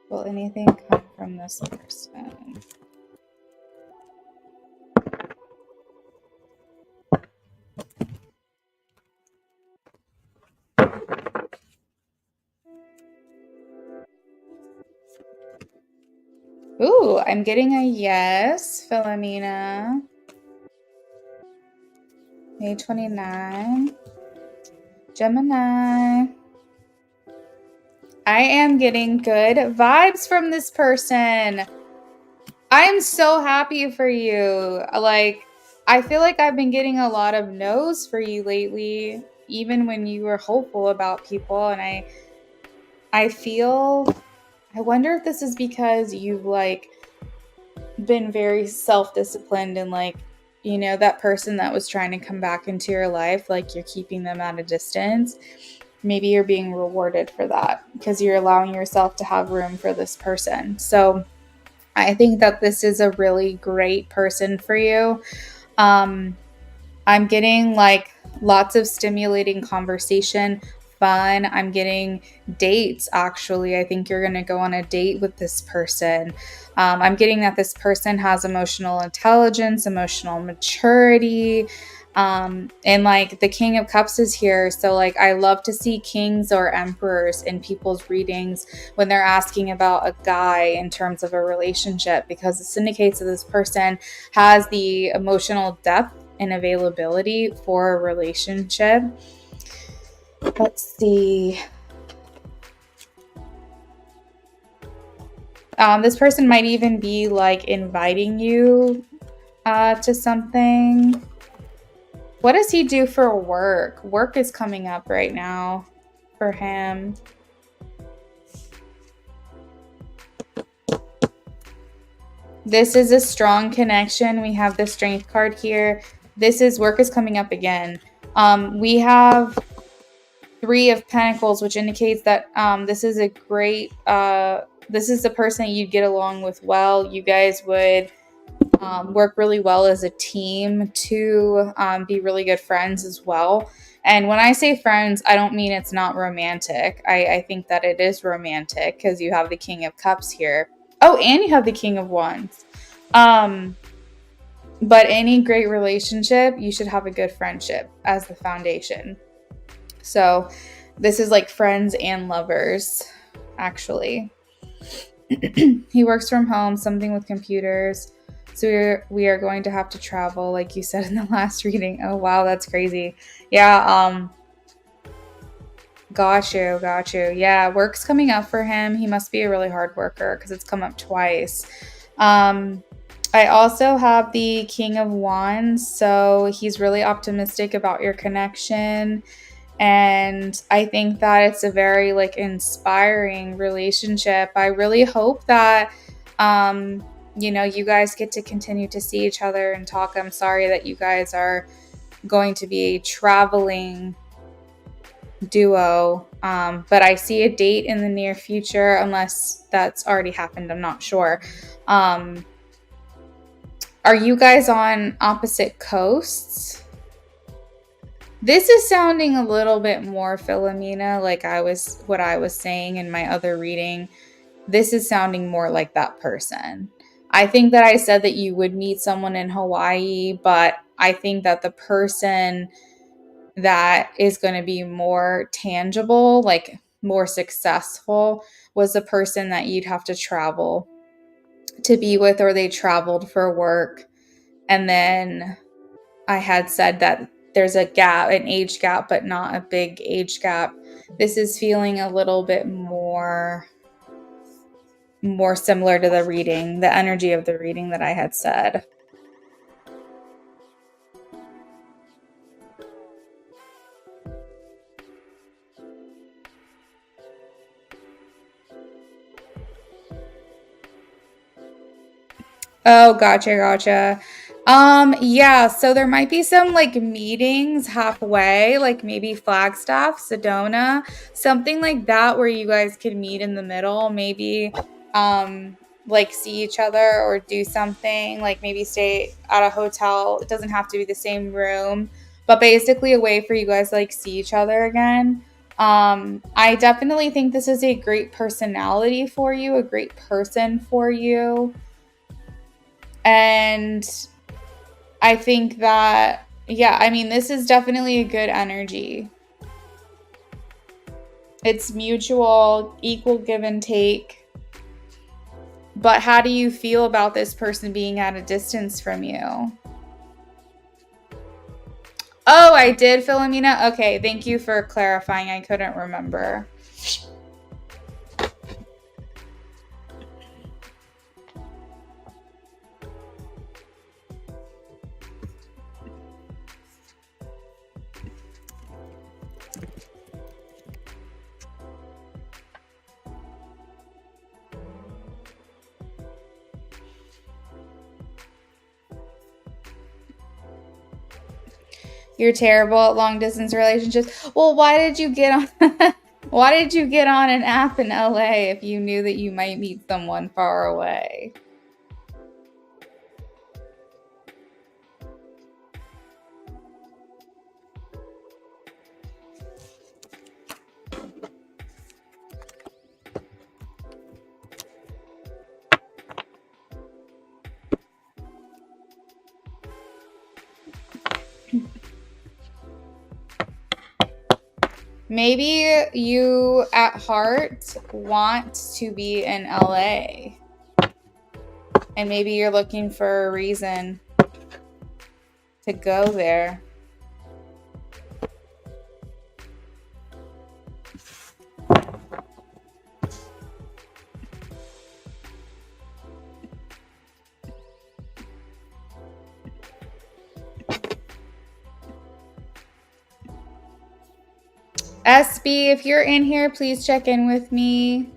Will anything come from this person? Ooh, I'm getting a yes, Philomena. May 29. Gemini. I am getting good vibes from this person. I am so happy for you. Like, I feel like I've been getting a lot of no's for you lately, even when you were hopeful about people. And I wonder if this is because you've like been very self-disciplined and like, you know, that person that was trying to come back into your life, like you're keeping them at a distance. Maybe you're being rewarded for that because you're allowing yourself to have room for this person. So I think that this is a really great person for you. I'm getting like lots of stimulating conversation, fun. I'm getting dates, actually. I think you're going to go on a date with this person. I'm getting that this person has emotional intelligence, emotional maturity. And like the King of Cups is here. So, like, I love to see kings or emperors in people's readings when they're asking about a guy in terms of a relationship, because this indicates that this person has the emotional depth and availability for a relationship. Let's see. This person might even be like inviting you to something. What does he do for work? Work is coming up right now for him. This is a strong connection. We have the Strength card here. This is work is coming up again. We have Three of Pentacles, which indicates that this is a great, this is the person that you'd get along with well. You guys would work really well as a team to be really good friends as well. And when I say friends, I don't mean it's not romantic. I think that it is romantic because you have the King of Cups here. Oh, and you have the King of Wands. But any great relationship, you should have a good friendship as the foundation. So this is like friends and lovers, actually. He works from home, something with computers. So we are going to have to travel, like you said in the last reading. Oh, wow, that's crazy. Yeah, got you. Yeah, work's coming up for him. He must be a really hard worker because it's come up twice. I also have the King of Wands, so he's really optimistic about your connection. And I think that it's a very like inspiring relationship. I really hope that you know, you guys get to continue to see each other and talk. I'm sorry that you guys are going to be a traveling duo, but I see a date in the near future, unless that's already happened. I'm not sure. Are you guys on opposite coasts? This is sounding a little bit more Philomena, like what I was saying in my other reading. This is sounding more like that person. I think that I said that you would meet someone in Hawaii, but I think that the person that is going to be more tangible, like more successful, was the person that you'd have to travel to be with, or they traveled for work. And then I had said that there's a gap, an age gap, but not a big age gap. This is feeling a little bit more similar to the reading, the energy of the reading that I had said. Oh, gotcha. Yeah, so there might be some like meetings halfway, like maybe Flagstaff, Sedona, something like that, where you guys could meet in the middle, maybe like see each other or do something, like maybe stay at a hotel. It doesn't have to be the same room, but basically a way for you guys to like see each other again. I definitely think this is a great personality for you, a great person for you. And I think that, yeah, I mean, this is definitely a good energy. It's mutual, equal give and take. But how do you feel about this person being at a distance from you? Oh, I did, Philomena? Okay, thank you for clarifying. I couldn't remember. You're terrible at long distance relationships. Well, why did you get on why did you get on an app in LA if you knew that you might meet someone far away? Maybe you at heart want to be in LA. And maybe you're looking for a reason to go there. SB, if you're in here, please check in with me.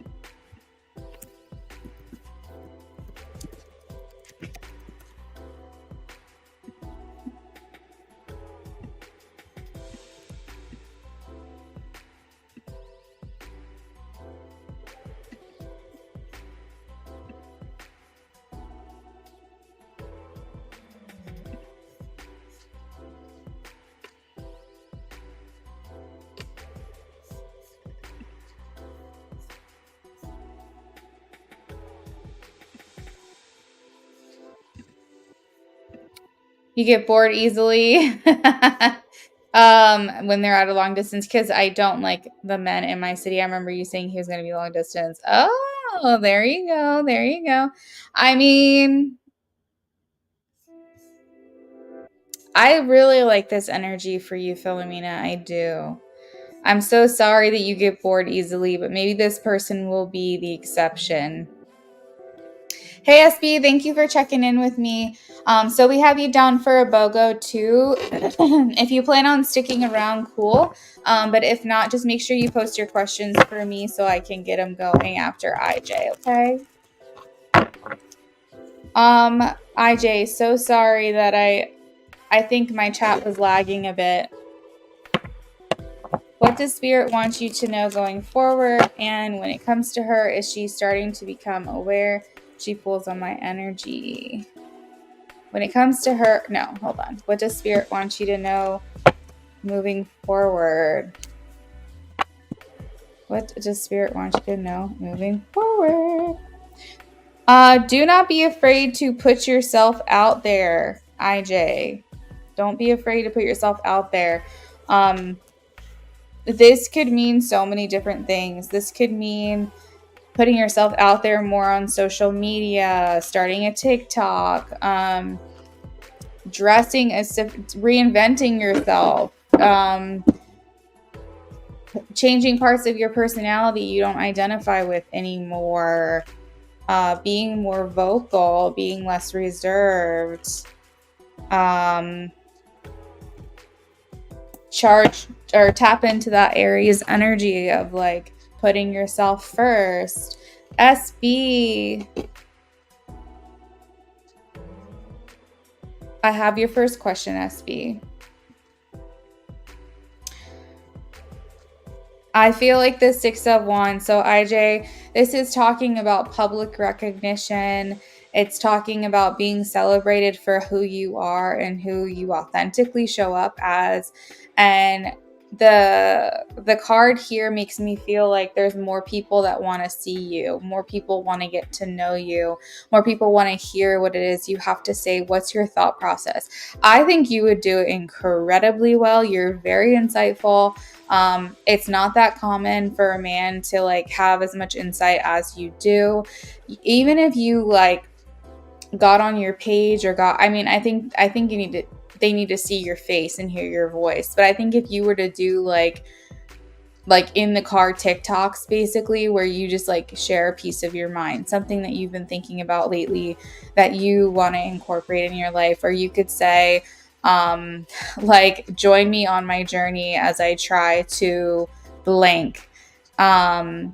You get bored easily when they're at a long distance, because I don't like the men in my city. I remember you saying he was going to be long distance. Oh, there you go. There you go. I mean, I really like this energy for you, Philomena. I do. I'm so sorry that you get bored easily, but maybe this person will be the exception. Hey, SB, thank you for checking in with me. So we have you down for a BOGO too. If you plan on sticking around, cool. But if not, just make sure you post your questions for me so I can get them going after IJ, okay? IJ, so sorry that I think my chat was lagging a bit. What does Spirit want you to know going forward? And when it comes to her, is she starting to become aware? She pulls on my energy. When it comes to her, no, hold on. What does Spirit want you to know moving forward? What does Spirit want you to know moving forward? Do not be afraid to put yourself out there, IJ. Don't be afraid to put yourself out there. This could mean so many different things. This could mean putting yourself out there more on social media, starting a TikTok, dressing as reinventing yourself, changing parts of your personality you don't identify with anymore, being more vocal, being less reserved, charge or tap into that Aries energy of like putting yourself first. SB, I have your first question, SB. I feel like the 6 of Wands. So IJ, this is talking about public recognition. It's talking about being celebrated for who you are and who you authentically show up as. And the card here makes me feel like there's more people that want to see you. More people want to get to know you. More people want to hear what it is you have to say. What's your thought process? I think you would do incredibly well. You're very insightful. It's not that common for a man to like have as much insight as you do. Even if you like got on your page or I think they need to see your face and hear your voice. But I think if you were to do like in the car TikToks, basically, where you just like share a piece of your mind, something that you've been thinking about lately that you want to incorporate in your life, or you could say, like, join me on my journey as I try to blank, and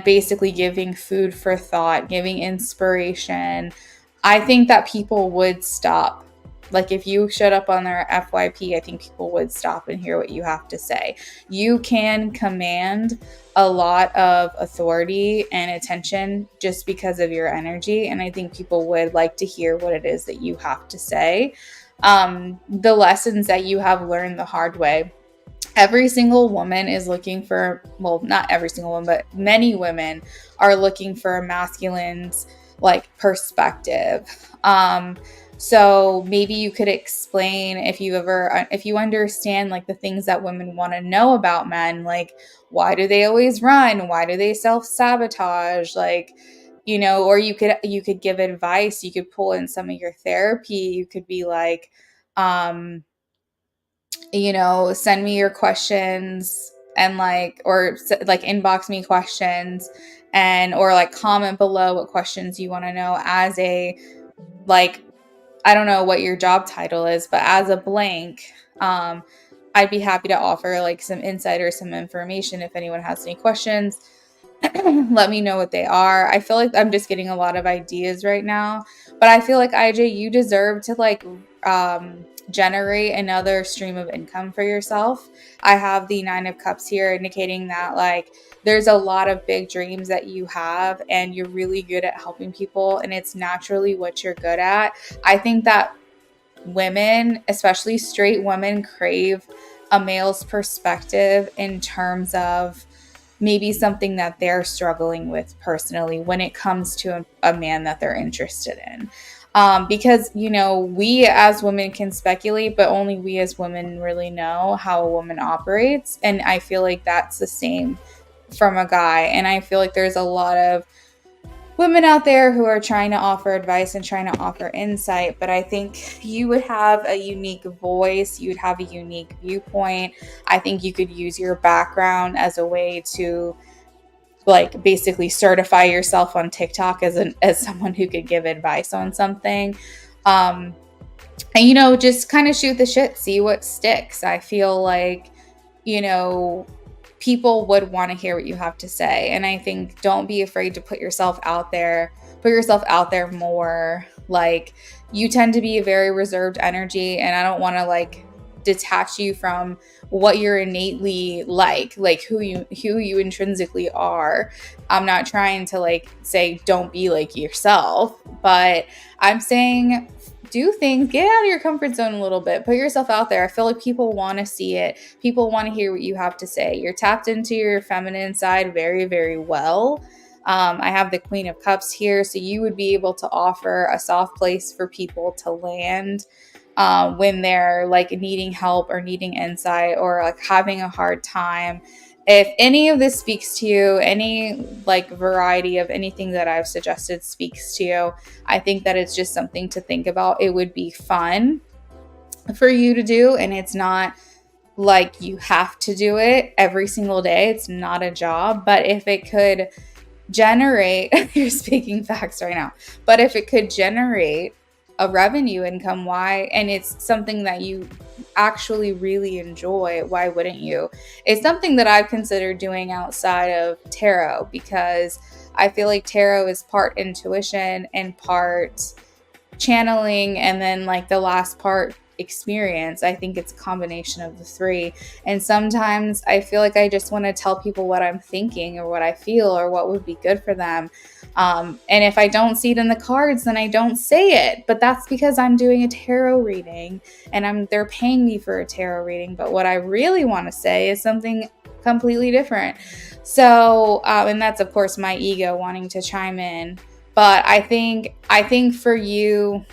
basically giving food for thought, giving inspiration. I think that people would stop Like if you showed up on their FYP, I think people would stop and hear what you have to say. You can command a lot of authority and attention just because of your energy. And I think people would like to hear what it is that you have to say. The lessons that you have learned the hard way. Every single woman is looking for, well, not every single one, but many women are looking for a masculine's like perspective. So maybe you could explain if you understand like the things that women want to know about men, like why do they always run? Why do they self-sabotage? Like, or you could give advice, you could pull in some of your therapy, you could be like, send me your questions and like inbox me questions or like comment below what questions you want to know as a, like, I don't know what your job title is, but as a blank, I'd be happy to offer like some insight or some information if anyone has any questions. Let me know what they are. I feel like I'm just getting a lot of ideas right now, but I feel like IJ, you deserve to like generate another stream of income for yourself. I have the 9 of Cups here indicating that like there's a lot of big dreams that you have and you're really good at helping people and it's naturally what you're good at. I think that women, especially straight women, crave a male's perspective in terms of maybe something that they're struggling with personally when it comes to a man that they're interested in. Because, we as women can speculate, but only we as women really know how a woman operates. And I feel like that's the same from a guy. And I feel like there's a lot of women out there who are trying to offer advice and trying to offer insight, but I think you would have a unique voice, you would have a unique viewpoint. I think you could use your background as a way to like basically certify yourself on TikTok as someone who could give advice on something. And just kind of shoot the shit, see what sticks. I feel like, people would want to hear what you have to say. And I think don't be afraid to put yourself out there more. Like you tend to be a very reserved energy and I don't want to like detach you from what you're innately like who you intrinsically are. I'm not trying to like say don't be like yourself, but I'm saying do things, get out of your comfort zone a little bit, put yourself out there. I feel like people want to see it. People want to hear what you have to say. You're tapped into your feminine side very, very well. I have the Queen of Cups here, so you would be able to offer a soft place for people to land when they're like needing help or needing insight or like having a hard time. If any of this speaks to you, any like variety of anything that I've suggested speaks to you, I think that it's just something to think about. It would be fun for you to do, and it's not like you have to do it every single day. It's not a job, but if it could generate, you're speaking facts right now, but if it could generate a revenue income, why? And it's something that you actually really enjoy, why wouldn't you? It's something that I've considered doing outside of tarot because I feel like tarot is part intuition and part channeling, and then like the last part experience. I think it's a combination of the three. And sometimes I feel like I just want to tell people what I'm thinking or what I feel or what would be good for them. And if I don't see it in the cards, then I don't say it. But that's because I'm doing a tarot reading and they're paying me for a tarot reading. But what I really want to say is something completely different. So, and that's of course my ego wanting to chime in. But I think for you,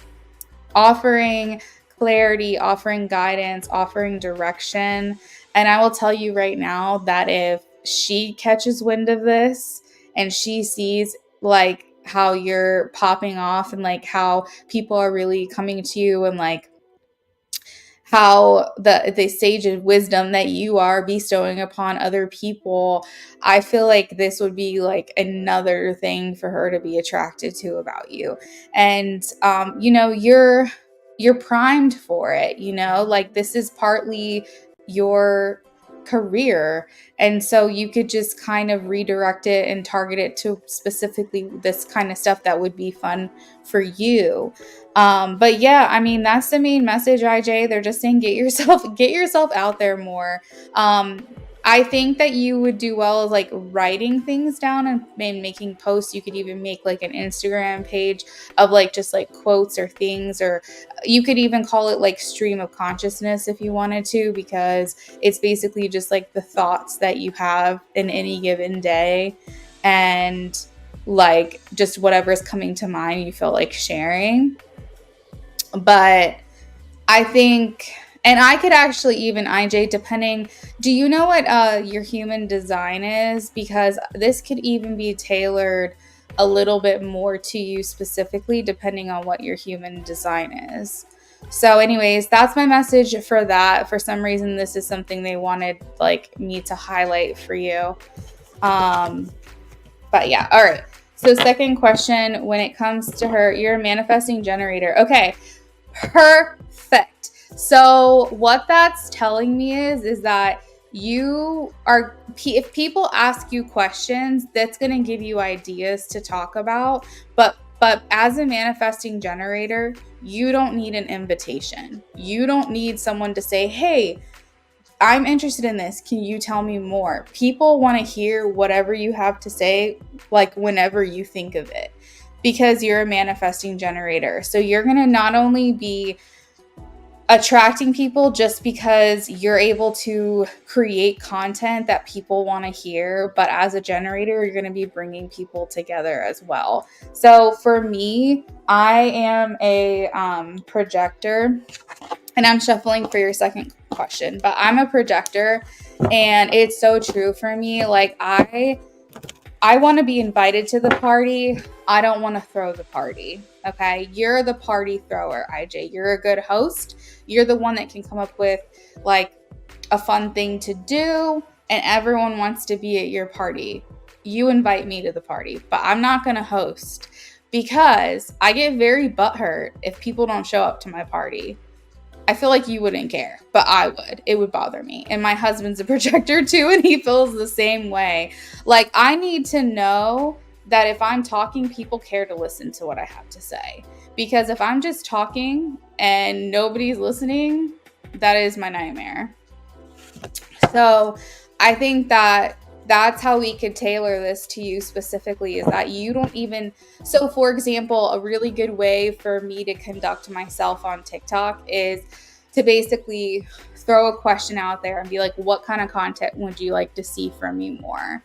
offering clarity, offering guidance, offering direction. And I will tell you right now that if she catches wind of this and she sees like how you're popping off and like how people are really coming to you and like how the sage of wisdom that you are bestowing upon other people, I feel like this would be like another thing for her to be attracted to about you. And you're primed for it, like this is partly your career. And so you could just kind of redirect it and target it to specifically this kind of stuff that would be fun for you. But yeah, I mean, that's the main message, IJ. They're just saying get yourself out there more. I think that you would do well as like writing things down and making posts. You could even make like an Instagram page of like just like quotes or things, or you could even call it like stream of consciousness if you wanted to, because it's basically just like the thoughts that you have in any given day, and like just whatever's coming to mind you feel like sharing. But I think, and I could actually even, IJ, depending, do you know what your human design is? Because this could even be tailored a little bit more to you specifically, depending on what your human design is. So anyways, that's my message for that. For some reason, this is something they wanted like me to highlight for you. But yeah, all right. So second question, when it comes to her, you're a manifesting generator. Okay, perfect. So what that's telling me is that you are, if people ask you questions, that's going to give you ideas to talk about. But as a manifesting generator, you don't need an invitation. You don't need someone to say, hey, I'm interested in this. Can you tell me more? People want to hear whatever you have to say, like whenever you think of it, because you're a manifesting generator. So you're going to not only be attracting people just because you're able to create content that people want to hear, but as a generator, you're going to be bringing people together as well. So for me, I am a projector. And I'm shuffling for your second question, but I'm a projector, and it's so true for me. Like I want to be invited to the party. I don't want to throw the party. Okay. You're the party thrower, IJ. You're a good host. You're the one that can come up with like a fun thing to do, and everyone wants to be at your party. You invite me to the party, but I'm not going to host, because I get very butthurt if people don't show up to my party. I feel like you wouldn't care, but I would. It would bother me. And my husband's a projector too, and he feels the same way. Like, I need to know that if I'm talking, people care to listen to what I have to say. Because if I'm just talking and nobody's listening, that is my nightmare. So I think that that's how we could tailor this to you specifically, is that you don't even, so for example, a really good way for me to conduct myself on TikTok is to basically throw a question out there and be like, what kind of content would you like to see from me more?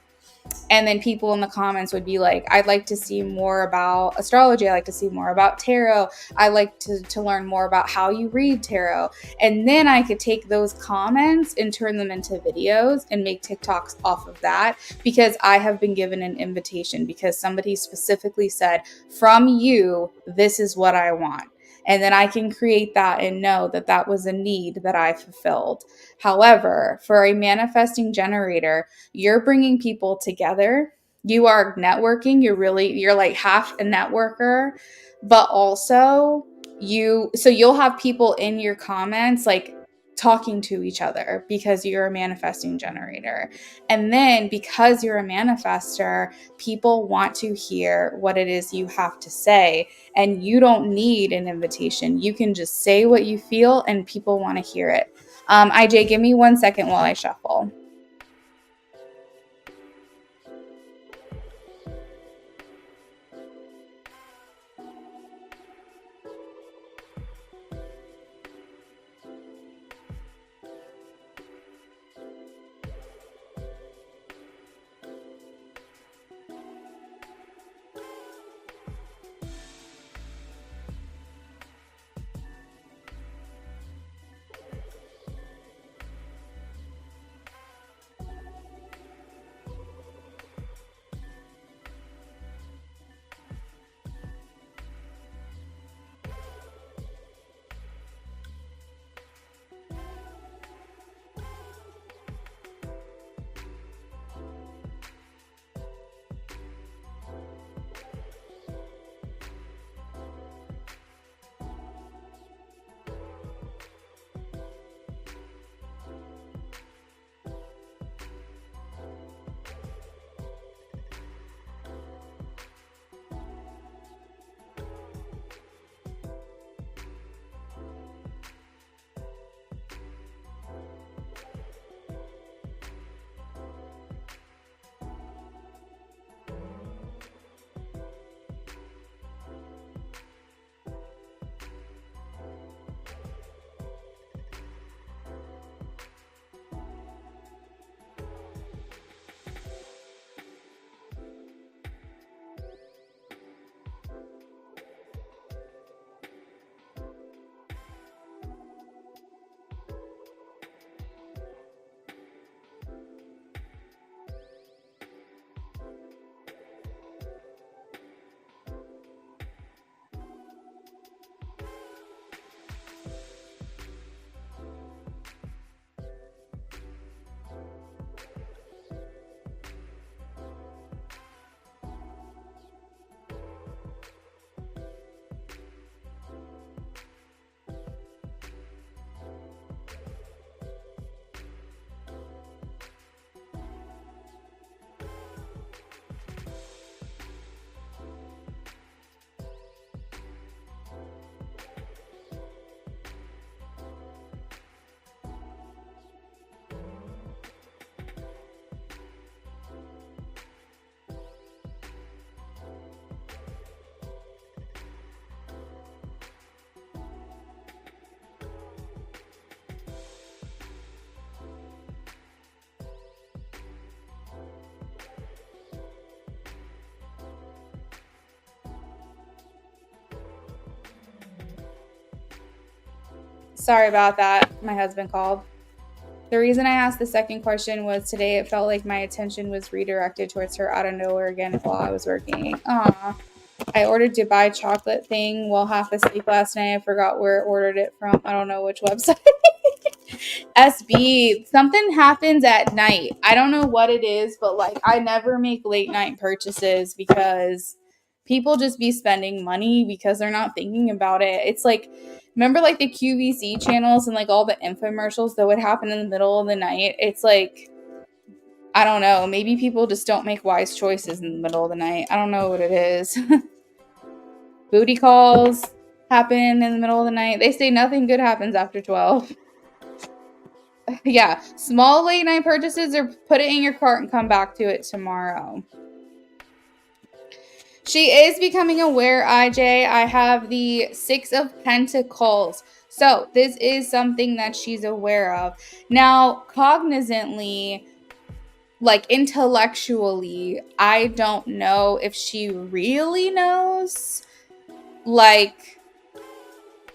And then people in the comments would be like, I'd like to see more about astrology. I like to see more about tarot. I like to learn more about how you read tarot. And then I could take those comments and turn them into videos and make TikToks off of that, because I have been given an invitation, because somebody specifically said, from you, this is what I want. And then I can create that and know that that was a need that I fulfilled. However, for a manifesting generator, you're bringing people together. You are networking. You're like half a networker, but also you'll have people in your comments like talking to each other, because you're a manifesting generator. And then because you're a manifester, people want to hear what it is you have to say, and you don't need an invitation. You can just say what you feel and people want to hear it. IJ, give me 1 second while I shuffle. Sorry about that. My husband called. The reason I asked the second question was today it felt like my attention was redirected towards her out of nowhere again while I was working. Aw. I ordered Dubai chocolate thing while half asleep last night. I forgot where I ordered it from. I don't know which website. SB, something happens at night. I don't know what it is, but like I never make late night purchases because people just be spending money because they're not thinking about it. It's like, remember like the QVC channels and like all the infomercials that would happen in the middle of the night? It's like, I don't know. Maybe people just don't make wise choices in the middle of the night. I don't know what it is. Booty calls happen in the middle of the night. They say nothing good happens after 12. Yeah, small late night purchases or put it in your cart and come back to it tomorrow. She is becoming aware, IJ. I have the 6 of Pentacles. So this is something that she's aware of. Now, cognizantly, like intellectually, I don't know if she really knows, like,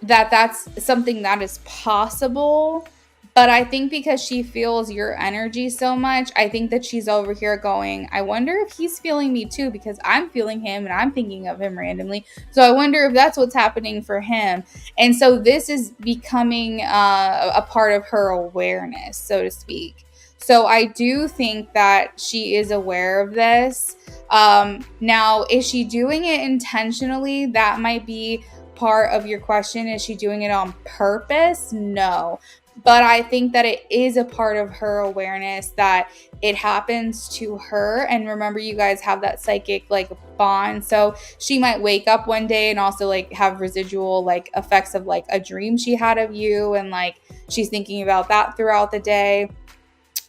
that's something that is possible. But I think because she feels your energy so much, I think that she's over here going, I wonder if he's feeling me too, because I'm feeling him and I'm thinking of him randomly. So I wonder if that's what's happening for him. And so this is becoming a part of her awareness, so to speak. So I do think that she is aware of this. Now, is she doing it intentionally? That might be part of your question. Is she doing it on purpose? No. But I think that it is a part of her awareness that it happens to her. And remember, you guys have that psychic like bond. So she might wake up one day and also like have residual like effects of like a dream she had of you. And like she's thinking about that throughout the day.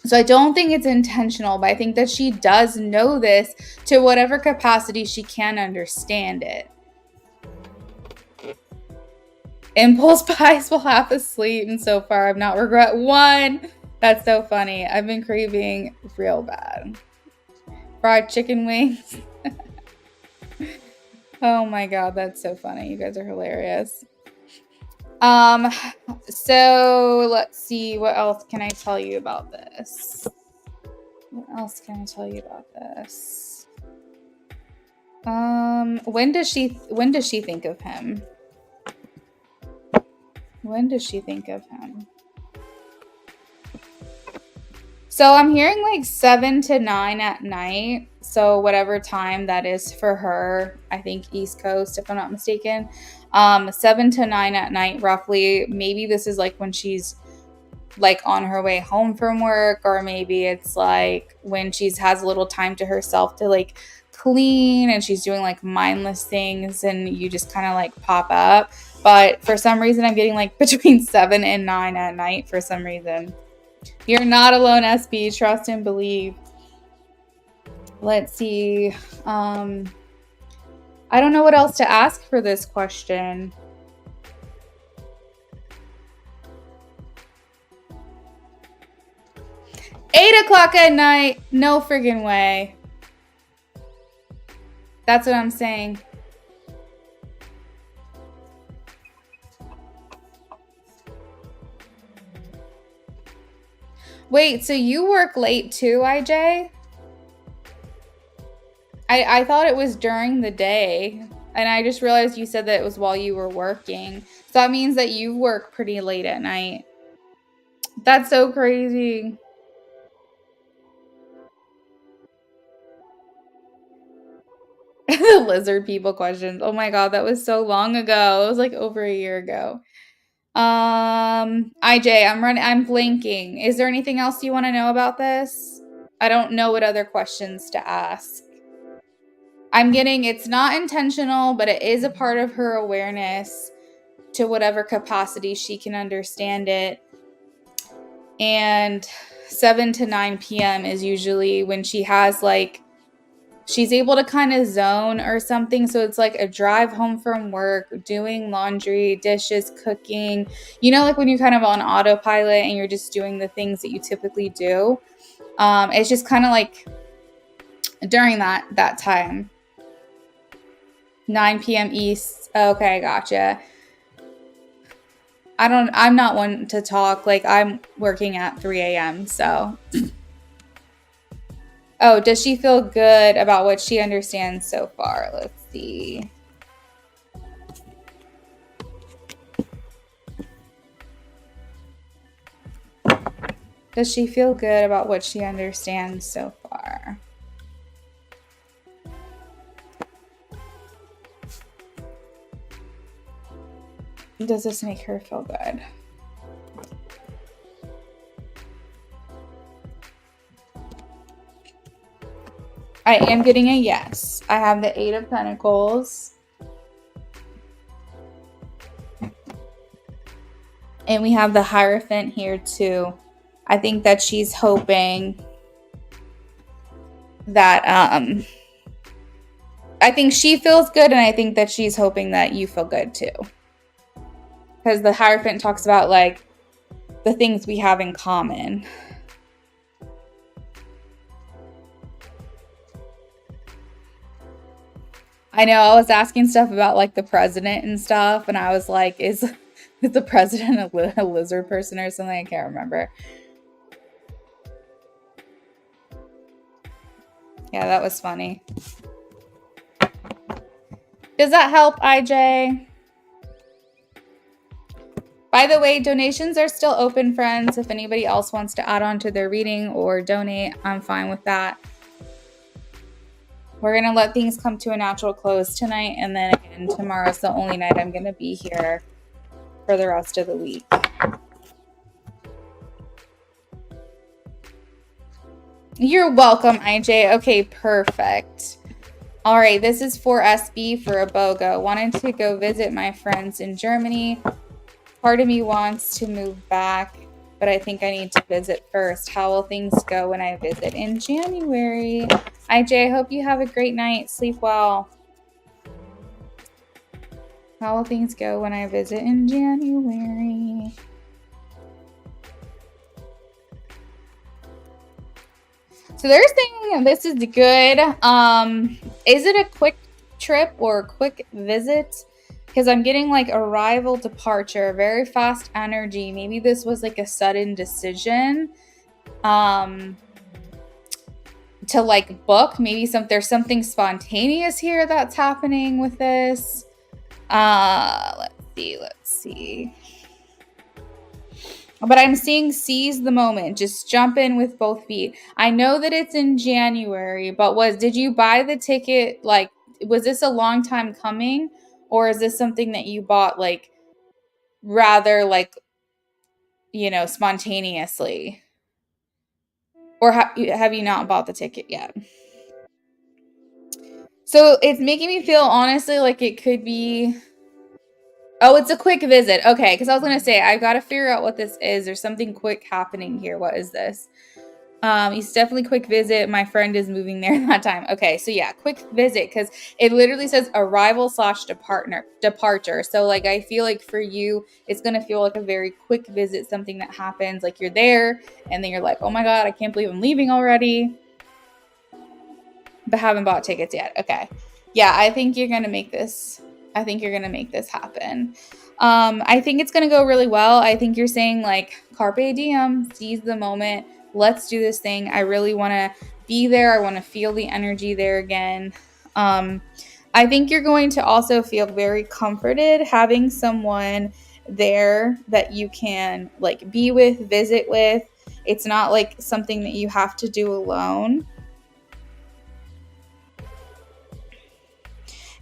So I don't think it's intentional, but I think that she does know this to whatever capacity she can understand it. Impulse buys while half asleep, and so far I've not regret one. That's so funny. I've been craving real bad. Fried chicken wings. Oh my god, that's so funny. You guys are hilarious. So let's see, what else can I tell you about this? What else can I tell you about this? When does she think of him? When does she think of him? So I'm hearing like 7 to 9 at night. So whatever time that is for her, I think East Coast, if I'm not mistaken. 7 to 9 at night, roughly. Maybe this is like when she's like on her way home from work, or maybe it's like when she has a little time to herself to like clean and she's doing like mindless things and you just kind of like pop up. But for some reason, I'm getting like between 7 and 9 at night for some reason. You're not alone, SB. Trust and believe. Let's see. I don't know what else to ask for this question. Eight o'clock at night. No friggin' way. That's what I'm saying. Wait, so you work late too, IJ? I thought it was during the day, and I just realized you said that it was while you were working. So that means that you work pretty late at night. That's so crazy. The lizard people questions. Oh my god, that was so long ago. It was like over a year ago. IJ, I'm blinking. Is there anything else you want to know about this? I don't know what other questions to ask. I'm getting it's not intentional, but it is a part of her awareness to whatever capacity she can understand it. And 7 to 9 p.m. is usually when she has like, she's able to kind of zone or something. So it's like a drive home from work, doing laundry, dishes, cooking. You know, like when you're kind of on autopilot and you're just doing the things that you typically do. It's just kind of like during that time. 9 p.m. East. Okay, gotcha. I'm not one to talk. Like, I'm working at 3 a.m. So, oh, does she feel good about what she understands so far? Let's see. Does she feel good about what she understands so far? Does this make her feel good? I am getting a yes. I have the 8 of Pentacles. And we have the Hierophant here too. I think that she's hoping that I think she feels good, and I think that she's hoping that you feel good too. Because the Hierophant talks about like the things we have in common. I know I was asking stuff about like the president and stuff, and I was like, is the president a lizard person or something? I can't remember. Yeah, that was funny. Does that help, IJ? By the way, donations are still open, friends. If anybody else wants to add on to their reading or donate, I'm fine with that. We're going to let things come to a natural close tonight, and then again, tomorrow's the only night I'm going to be here for the rest of the week. You're welcome, IJ. Okay, perfect. All right, this is for SB for Aboga. Wanted to go visit my friends in Germany. Part of me wants to move back, but I think I need to visit first. How will things go when I visit in January? IJ, I hope you have a great night. Sleep well. How will things go when I visit in January? So they're saying this is good. Is it a quick trip or a quick visit? Because I'm getting like arrival, departure, very fast energy. Maybe this was like a sudden decision to like book. Maybe there's something spontaneous here that's happening with this. Let's see. But I'm seeing seize the moment. Just jump in with both feet. I know that it's in January, but did you buy the ticket? Like, was this a long time coming? Or is this something that you bought like rather like, spontaneously? Or have you not bought the ticket yet? So it's making me feel honestly like it could be... Oh, it's a quick visit. Okay, because I was going to say, I've got to figure out what this is. There's something quick happening here. What is this? It's definitely quick visit. My friend is moving there that time. Okay, so yeah, quick visit, because it literally says arrival / departure. So like, I feel like for you, it's going to feel like a very quick visit, something that happens, like you're there, and then you're like, oh my God, I can't believe I'm leaving already, but haven't bought tickets yet. Okay. Yeah, I think you're going to make this. I think you're going to make this happen. I think it's going to go really well. I think you're saying like, carpe diem, seize the moment. Let's do this thing. I really want to be there. I want to feel the energy there again. I think you're going to also feel very comforted having someone there that you can like be with, visit with. It's not like something that you have to do alone.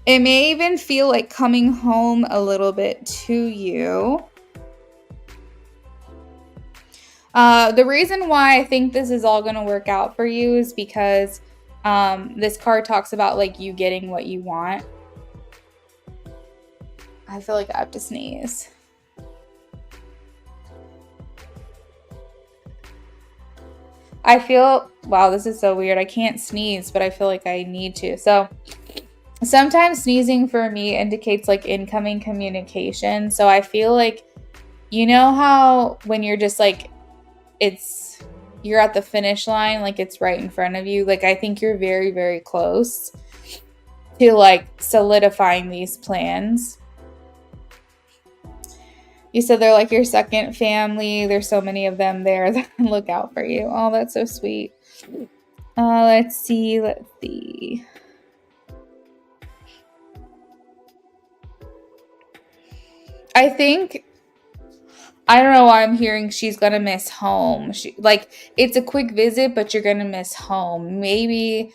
It may even feel like coming home a little bit to you. The reason why I think this is all going to work out for you is because this card talks about like you getting what you want. I feel like I have to sneeze. Wow, this is so weird. I can't sneeze, but I feel like I need to. So sometimes sneezing for me indicates like incoming communication. So I feel like, you know how when you're just like, you're at the finish line, like it's right in front of you. Like, I think you're very, very close to like solidifying these plans. You said they're like your second family. There's so many of them there that look out for you. Oh, that's so sweet. Let's see. I think, I don't know why I'm hearing she's gonna miss home. It's a quick visit, but you're gonna miss home. Maybe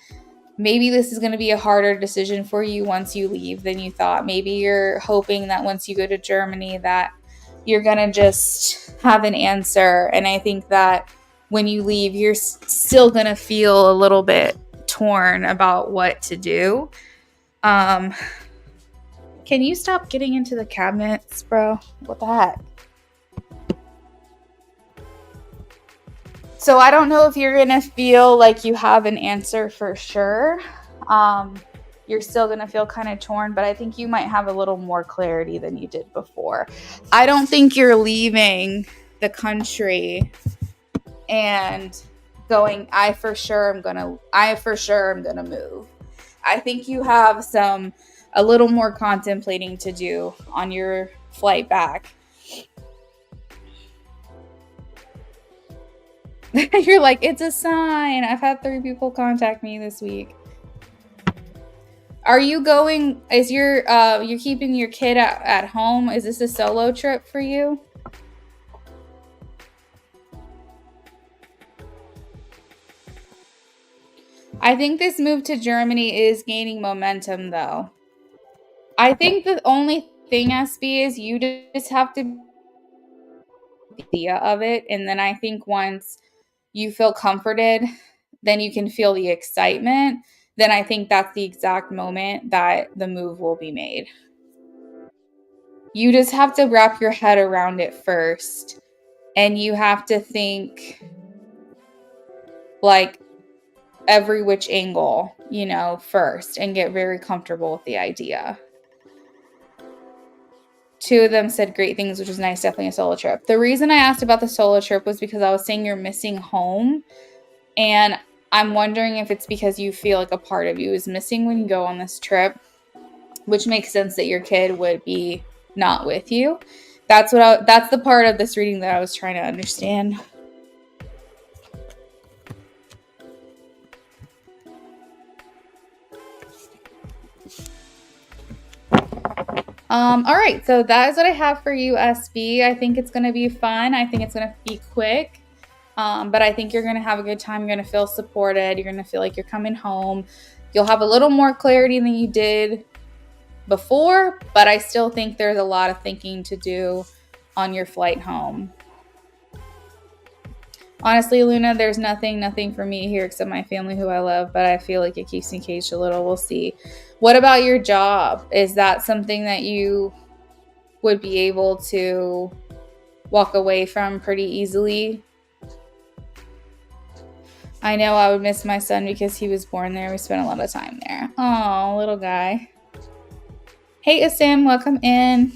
this is gonna be a harder decision for you once you leave than you thought. Maybe you're hoping that once you go to Germany that you're gonna just have an answer. And I think that when you leave, you're still gonna feel a little bit torn about what to do. Can you stop getting into the cabinets, bro? What the heck? So I don't know if you're gonna feel like you have an answer for sure. You're still gonna feel kind of torn, but I think you might have a little more clarity than you did before. I don't think you're leaving the country and going, I for sure am gonna move. I think you have a little more contemplating to do on your flight back. You're like, it's a sign. I've had 3 people contact me this week. Are you going, you're keeping your kid at home? Is this a solo trip for you? I think this move to Germany is gaining momentum though. I think the only thing, SB, is you just have to the idea of it. And then I think once you feel comforted, then you can feel the excitement. Then I think that's the exact moment that the move will be made. You just have to wrap your head around it first. And you have to think like every which angle, first, and get very comfortable with the idea. 2 of them said great things, which was nice. Definitely a solo trip. The reason I asked about the solo trip was because I was saying you're missing home. And I'm wondering if it's because you feel like a part of you is missing when you go on this trip, which makes sense that your kid would be not with you. That's the part of this reading that I was trying to understand. All right, so that is what I have for you, SB. I think it's going to be fun. I think it's going to be quick. But I think you're going to have a good time. You're going to feel supported. You're going to feel like you're coming home. You'll have a little more clarity than you did before, but I still think there's a lot of thinking to do on your flight home. Honestly, Luna, there's nothing for me here except my family who I love, but I feel like it keeps me caged a little. We'll see. What about your job? Is that something that you would be able to walk away from pretty easily? I know I would miss my son because he was born there. We spent a lot of time there. Oh, little guy. Hey, Asim, welcome in.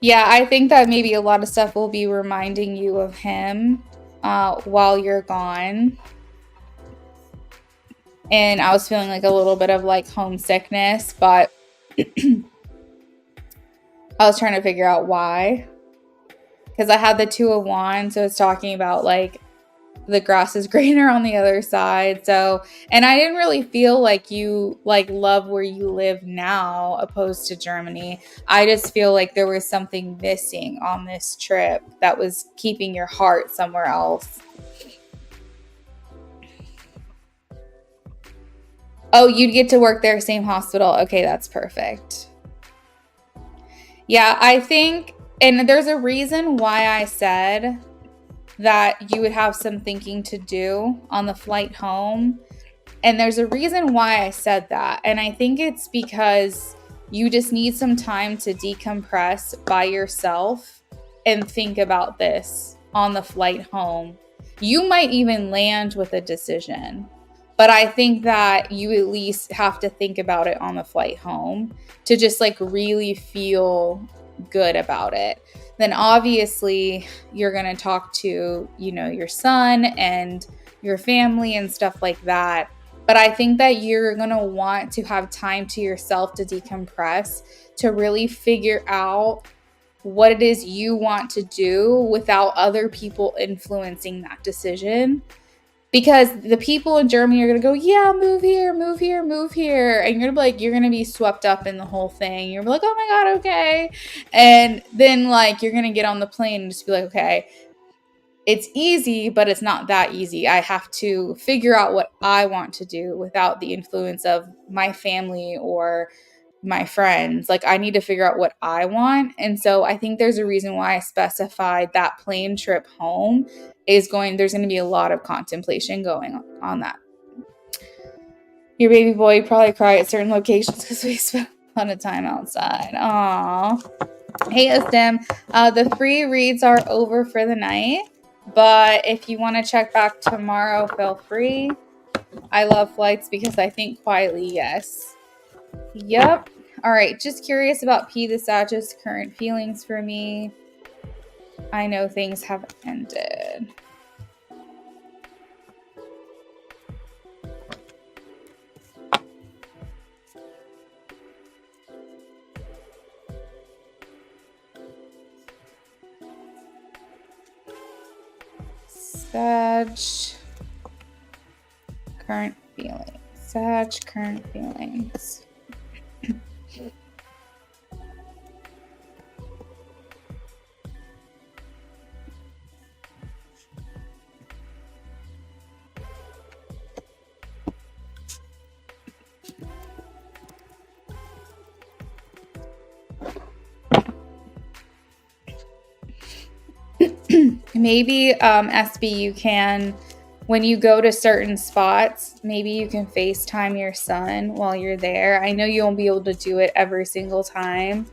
Yeah, I think that maybe a lot of stuff will be reminding you of him while you're gone. And I was feeling like a little bit of like homesickness, but I was trying to figure out why. Because I had the 2 of Wands, so it's talking about like the grass is greener on the other side. So, and I didn't really feel like you like love where you live now opposed to Germany. I just feel like there was something missing on this trip that was keeping your heart somewhere else. Oh, you'd get to work there, same hospital. Okay, that's perfect. Yeah, I think, and there's a reason why I said that you would have some thinking to do on the flight home. And there's a reason why I said that. And I think it's because you just need some time to decompress by yourself and think about this on the flight home. You might even land with a decision, but I think that you at least have to think about it on the flight home to just like really feel good about it. Then obviously you're going to talk to, your son and your family and stuff like that. But I think that you're going to want to have time to yourself to decompress, to really figure out what it is you want to do without other people influencing that decision. Because the people in Germany are going to go, yeah, move here, move here, move here. And you're like, you're going to be swept up in the whole thing. You're like, oh my God, okay. And then like, you're going to get on the plane and just be like, okay, it's easy, but it's not that easy. I have to figure out what I want to do without the influence of my family or my friends. Like, I need to figure out what I want. And so I think there's a reason why I specified that plane trip home there's going to be a lot of contemplation going on that. Your baby boy probably cry at certain locations because we spent a lot of time outside. Aww. Hey, Estem. The free reads are over for the night, but if you want to check back tomorrow, feel free. I love flights because I think quietly, yes. Yep. All right. Just curious about P the Sag's current feelings for me. I know things have ended. Sag, current feelings. Sag, current feelings. Maybe SB, you can, when you go to certain spots, maybe you can FaceTime your son while you're there. I know you won't be able to do it every single time,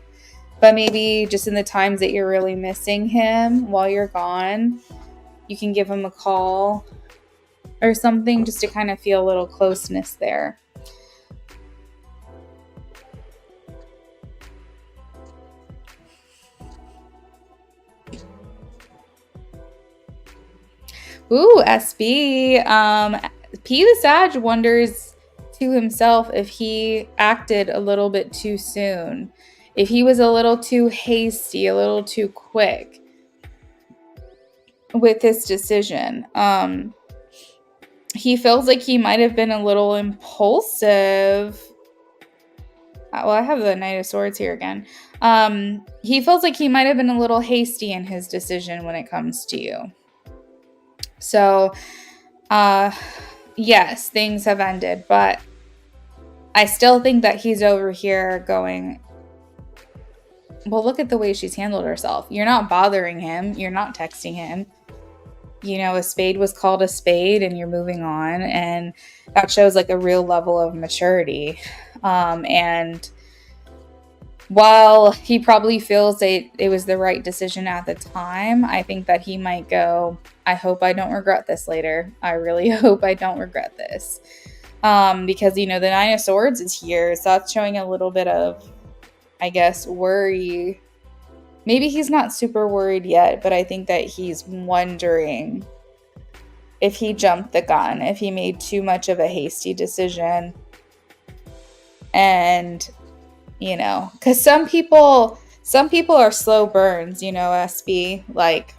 but maybe just in the times that you're really missing him while you're gone, you can give him a call or something just to kind of feel a little closeness there. Ooh, SB. P the Sag wonders to himself if he acted a little bit too soon, if he was a little too hasty, a little too quick with his decision. He feels like he might have been a little impulsive. Well, I have the Knight of Swords here again. He feels like he might have been a little hasty in his decision when it comes to you. So, yes, things have ended, but I still think that he's over here going, well, look at the way she's handled herself. You're not bothering him. You're not texting him. You know, a spade was called a spade and you're moving on. And that shows like a real level of maturity. And while he probably feels that it was the right decision at the time, I think that he might go, I hope I don't regret this later. I really hope I don't regret this. Because, you know, the Nine of Swords is here. So that's showing a little bit of, I guess, worry. Maybe he's not super worried yet, but I think that he's wondering if he jumped the gun, if he made too much of a hasty decision. And, you know, because some people are slow burns, you know, SB. Like,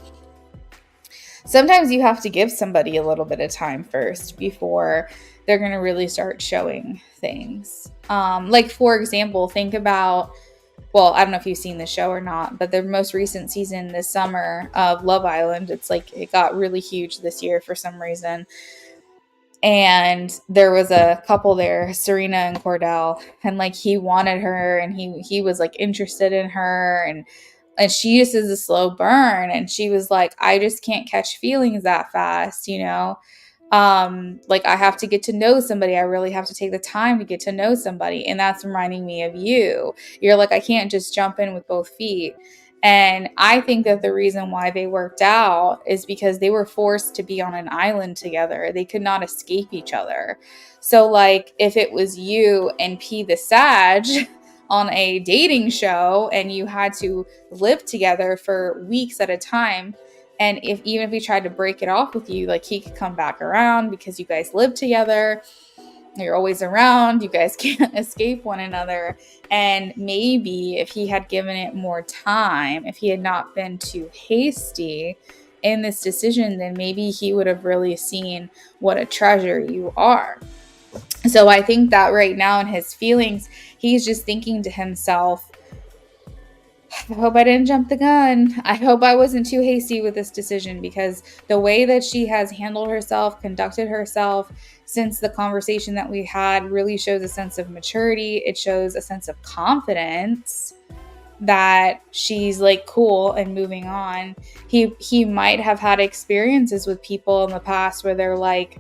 sometimes you have to give somebody a little bit of time first before they're going to really start showing things. Like, for example, think about, well, I don't know if you've seen the show or not, but the most recent season this summer of Love Island, it's like it got really huge this year for some reason. And there was a couple there, Serena and Cordell, and like he wanted her and he was like interested in her, and she just is a slow burn, and she was like, I just can't catch feelings that fast, you know. Like I have to get to know somebody. I really have to take the time to get to know somebody. And that's reminding me of you. You're like, I can't just jump in with both feet. And I think that the reason why they worked out is because they were forced to be on an island together. They could not escape each other. So like if it was you and P the Sag on a dating show and you had to live together for weeks at a time, And even if he tried to break it off with you, like he could come back around because you guys live together. You're always around. You guys can't escape one another. And maybe if he had given it more time, if he had not been too hasty in this decision, then maybe he would have really seen what a treasure you are. So I think that right now in his feelings, he's just thinking to himself, I hope I didn't jump the gun. I hope I wasn't too hasty with this decision, because the way that she has handled herself, conducted herself since the conversation that we had really shows a sense of maturity. It shows a sense of confidence that she's like cool and moving on. He might have had experiences with people in the past where they're like,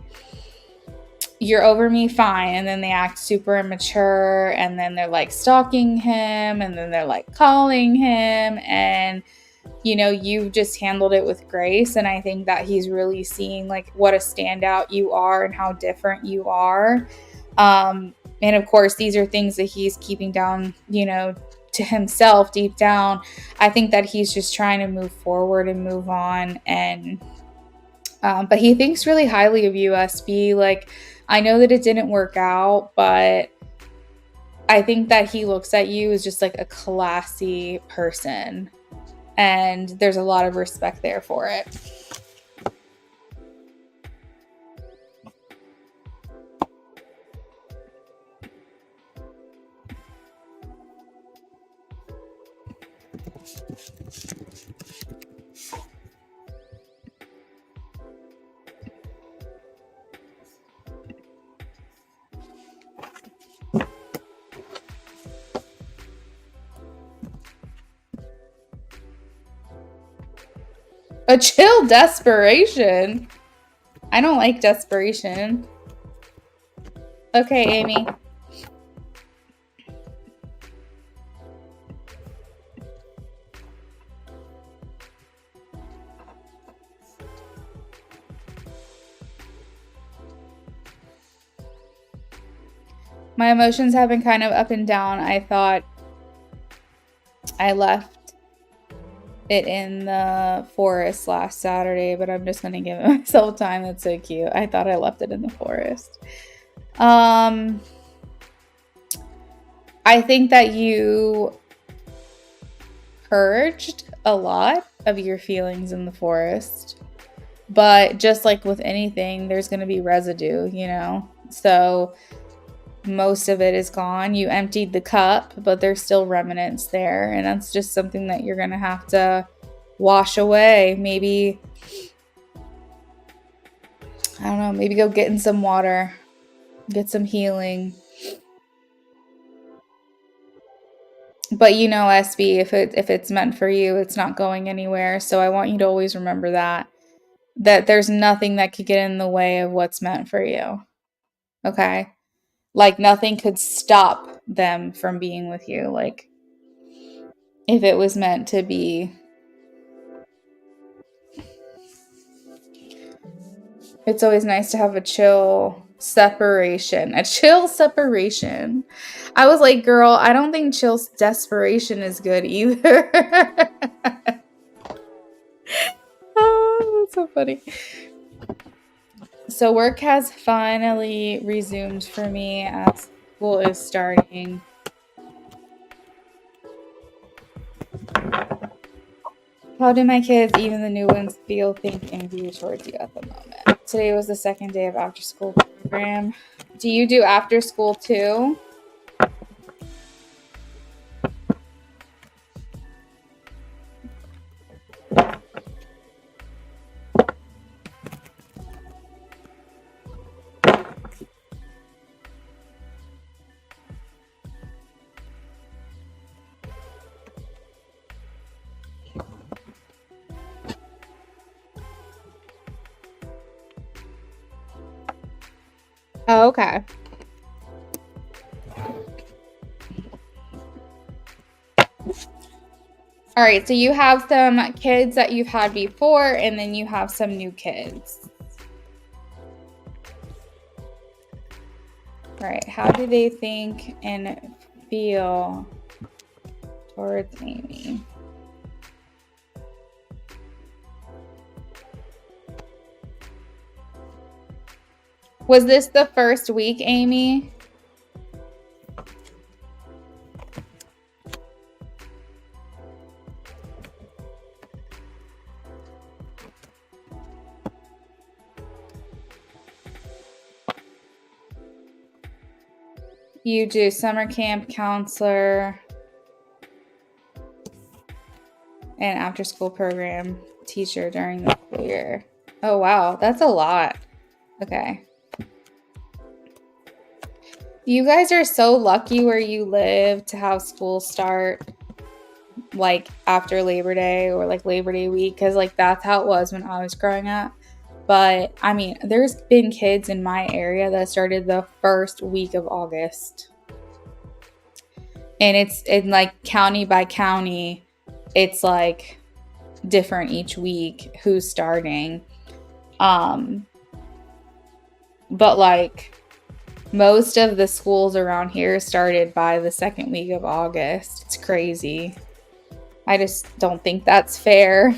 you're over me, fine, and then they act super immature, and then they're like stalking him, and then they're like calling him, and you've just handled it with grace. And I think that he's really seeing like what a standout you are and how different you are. And of course, these are things that he's keeping down, to himself deep down. I think that he's just trying to move forward and move on. And but he thinks really highly of you, SB. Like, I know that it didn't work out, but I think that he looks at you as just like a classy person. And there's a lot of respect there for it. A chill desperation? I don't like desperation. Okay, Amy. My emotions have been kind of up and down. I thought I left it in the forest last Saturday, but I'm just going to give myself time. That's so cute. I thought I left it in the forest. I think that you purged a lot of your feelings in the forest, but just like with anything, there's going to be residue, so most of it is gone. You emptied the cup, but there's still remnants there, and that's just something that you're going to have to wash away. Maybe, I don't know, maybe go get in some water, get some healing. But SB, if it's meant for you, it's not going anywhere. So I want you to always remember that there's nothing that could get in the way of what's meant for you. Okay? Like, nothing could stop them from being with you. Like, if it was meant to be. It's always nice to have a chill separation. A chill separation. I was like, girl, I don't think chill desperation is good either. Oh, that's so funny. So work has finally resumed for me as school is starting. How do my kids, even the new ones, feel, think, and view towards you at the moment? Today was the second day of after school program. Do you do after school too? Oh, okay. All right, so you have some kids that you've had before, and then you have some new kids. All right, how do they think and feel towards Amy? Was this the first week, Amy? You do summer camp counselor and after school program teacher during the school year. Oh, wow. That's a lot. Okay. You guys are so lucky where you live to have school start like after Labor Day or like Labor Day week, because like that's how it was when I was growing up. But I mean, there's been kids in my area that started the first week of August. And it's in like county by county, it's like different each week who's starting. But like most of the schools around here started by the second week of August. It's crazy. I just don't think that's fair.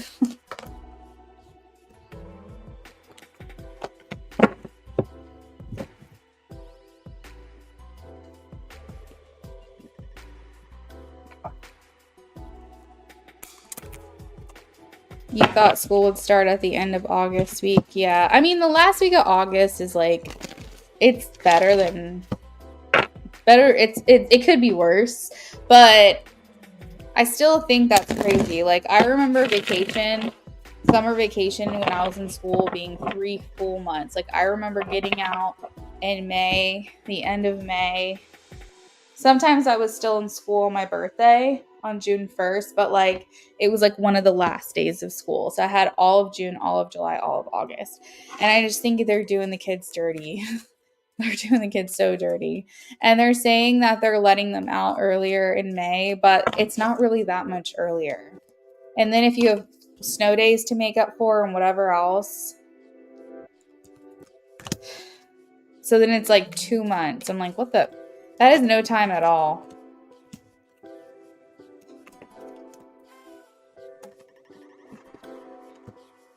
You thought school would start at the end of August week. Yeah. I mean, the last week of August is like, it's better. It could be worse, but I still think that's crazy. Like, I remember summer vacation when I was in school being 3 full months. Like, I remember getting out in May, the end of May. Sometimes I was still in school on my birthday on June 1st, but like it was like one of the last days of school. So I had all of June, all of July, all of August. And I just think they're doing the kids dirty. They're doing the kids so dirty. And they're saying that they're letting them out earlier in May, but it's not really that much earlier. And then if you have snow days to make up for and whatever else, so then it's like 2 months. I'm like, that is no time at all.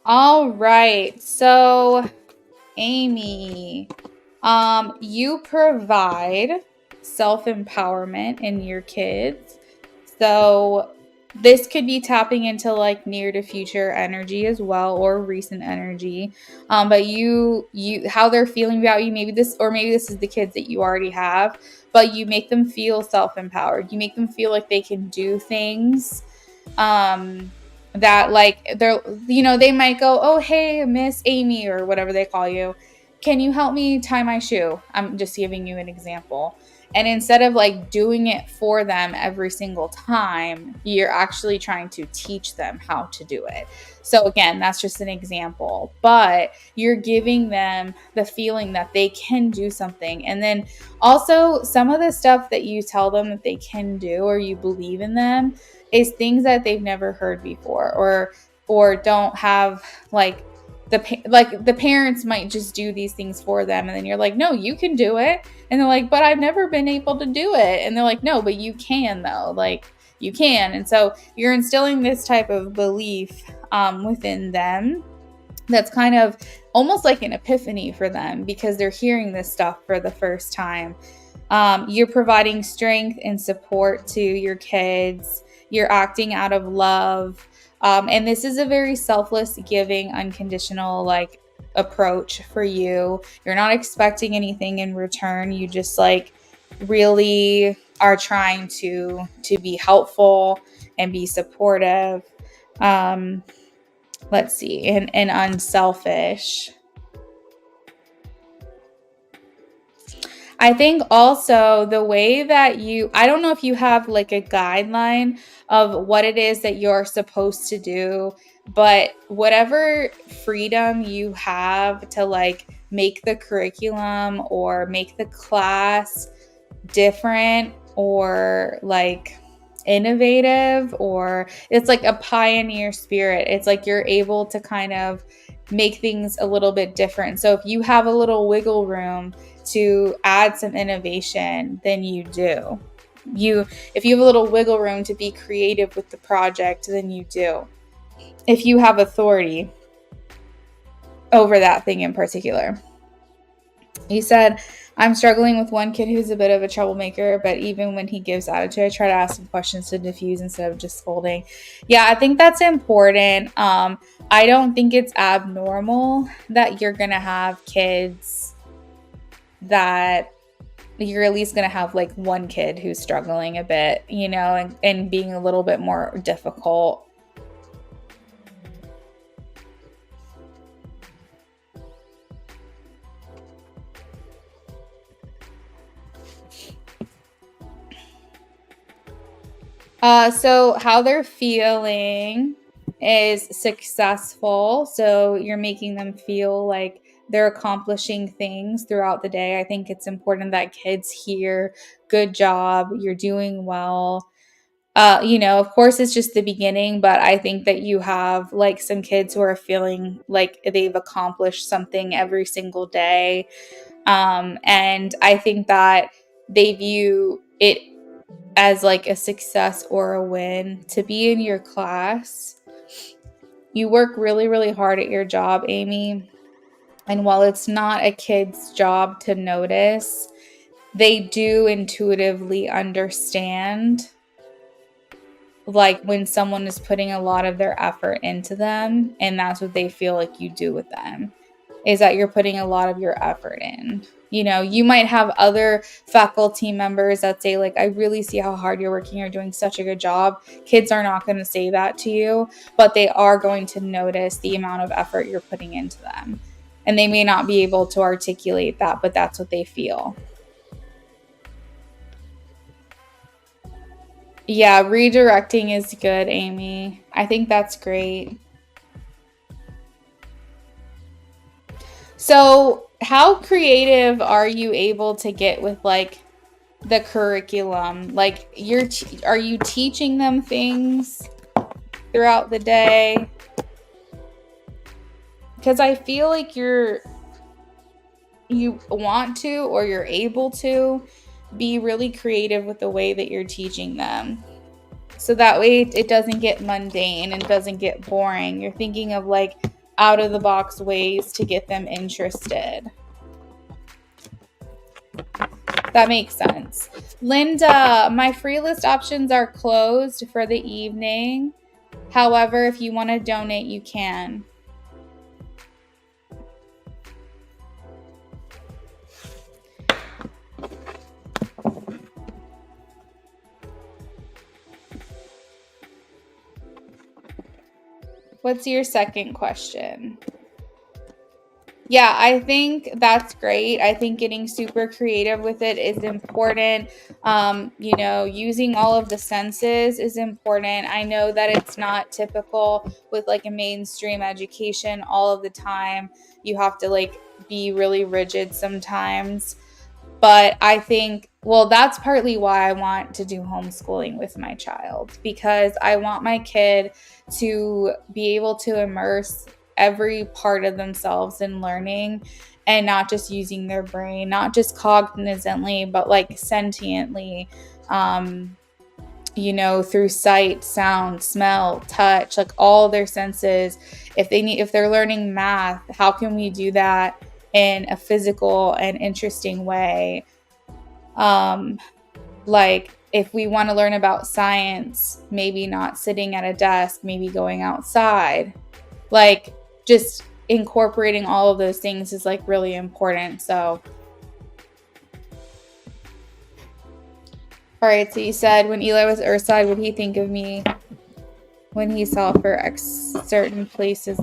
All right. So, Amy, you provide self-empowerment in your kids. So this could be tapping into like near to future energy as well, or recent energy. But you how they're feeling about you, maybe this is the kids that you already have, but you make them feel self-empowered. You make them feel like they can do things. That like they might go, oh, hey, Miss Amy, or whatever they call you. Can you help me tie my shoe? I'm just giving you an example. And instead of like doing it for them every single time, you're actually trying to teach them how to do it. So again, that's just an example, but you're giving them the feeling that they can do something. And then also some of the stuff that you tell them that they can do, or you believe in them, is things that they've never heard before, or don't have like the parents might just do these things for them, and then you're like, no, you can do it. And they're like, but I've never been able to do it. And they're like, no, but you can though. Like you can. And so you're instilling this type of belief within them that's kind of almost like an epiphany for them, because they're hearing this stuff for the first time. You're providing strength and support to your kids. You're acting out of love. And this is a very selfless, giving, unconditional like approach for you. You're not expecting anything in return. You just like really are trying to be helpful and be supportive. Let's see, and unselfish. I think also the way that I don't know if you have like a guideline of what it is that you're supposed to do, but whatever freedom you have to like make the curriculum or make the class different or like innovative, or it's like a pioneer spirit. It's like you're able to kind of make things a little bit different. So if you have a little wiggle room to add some innovation, then you do. If you have a little wiggle room to be creative with the project, then you do. If you have authority over that thing in particular. He said, I'm struggling with one kid who's a bit of a troublemaker, but even when he gives attitude, I try to ask him questions to diffuse instead of just scolding. Yeah, I think that's important. I don't think it's abnormal that you're going to have kids that you're at least going to have like one kid who's struggling a bit, and being a little bit more difficult. So how they're feeling is successful. So you're making them feel like they're accomplishing things throughout the day. I think it's important that kids hear, good job, you're doing well. Of course it's just the beginning, but I think that you have like some kids who are feeling like they've accomplished something every single day. And I think that they view it as like a success or a win to be in your class. You work really, really hard at your job, Amy. And while it's not a kid's job to notice, they do intuitively understand like when someone is putting a lot of their effort into them, and that's what they feel like you do with them, is that you're putting a lot of your effort in. You might have other faculty members that say like, I really see how hard you're working, you're doing such a good job. Kids are not going to say that to you, but they are going to notice the amount of effort you're putting into them. And they may not be able to articulate that, but that's what they feel. Yeah, redirecting is good, Amy. I think that's great. So, how creative are you able to get with like the curriculum? Like are you teaching them things throughout the day? Cuz I feel like you want to, or you're able to be really creative with the way that you're teaching them. So that way it doesn't get mundane and doesn't get boring. You're thinking of like out of the box ways to get them interested. That makes sense. Linda, my free list options are closed for the evening. However, if you want to donate, you can. What's your second question? Yeah, I think that's great. I think getting super creative with it is important. Using all of the senses is important. I know that it's not typical with like a mainstream education all of the time. You have to like be really rigid sometimes. But I think, well, that's partly why I want to do homeschooling with my child, because I want my kid to be able to immerse every part of themselves in learning and not just using their brain, not just cognizantly, but like sentiently, through sight, sound, smell, touch, like all their senses. If they're learning math, how can we do that in a physical and interesting way? Like if we want to learn about science, maybe not sitting at a desk, maybe going outside, like just incorporating all of those things is like really important. So, all right. So you said when Eli was Earthside, would he think of me when he saw for certain places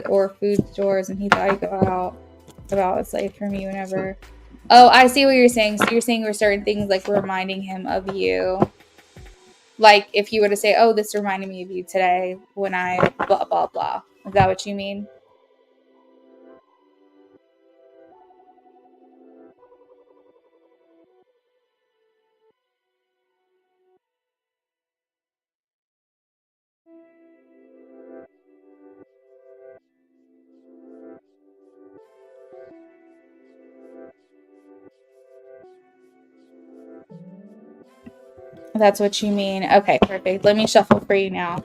or food stores, and he thought he'd go out about what's like for me whenever. Oh, I see what you're saying. So you're saying there were certain things like reminding him of you. Like if you were to say, oh, this reminded me of you today when I blah, blah, blah. Is that what you mean? That's what you mean. Okay, perfect. Let me shuffle for you now.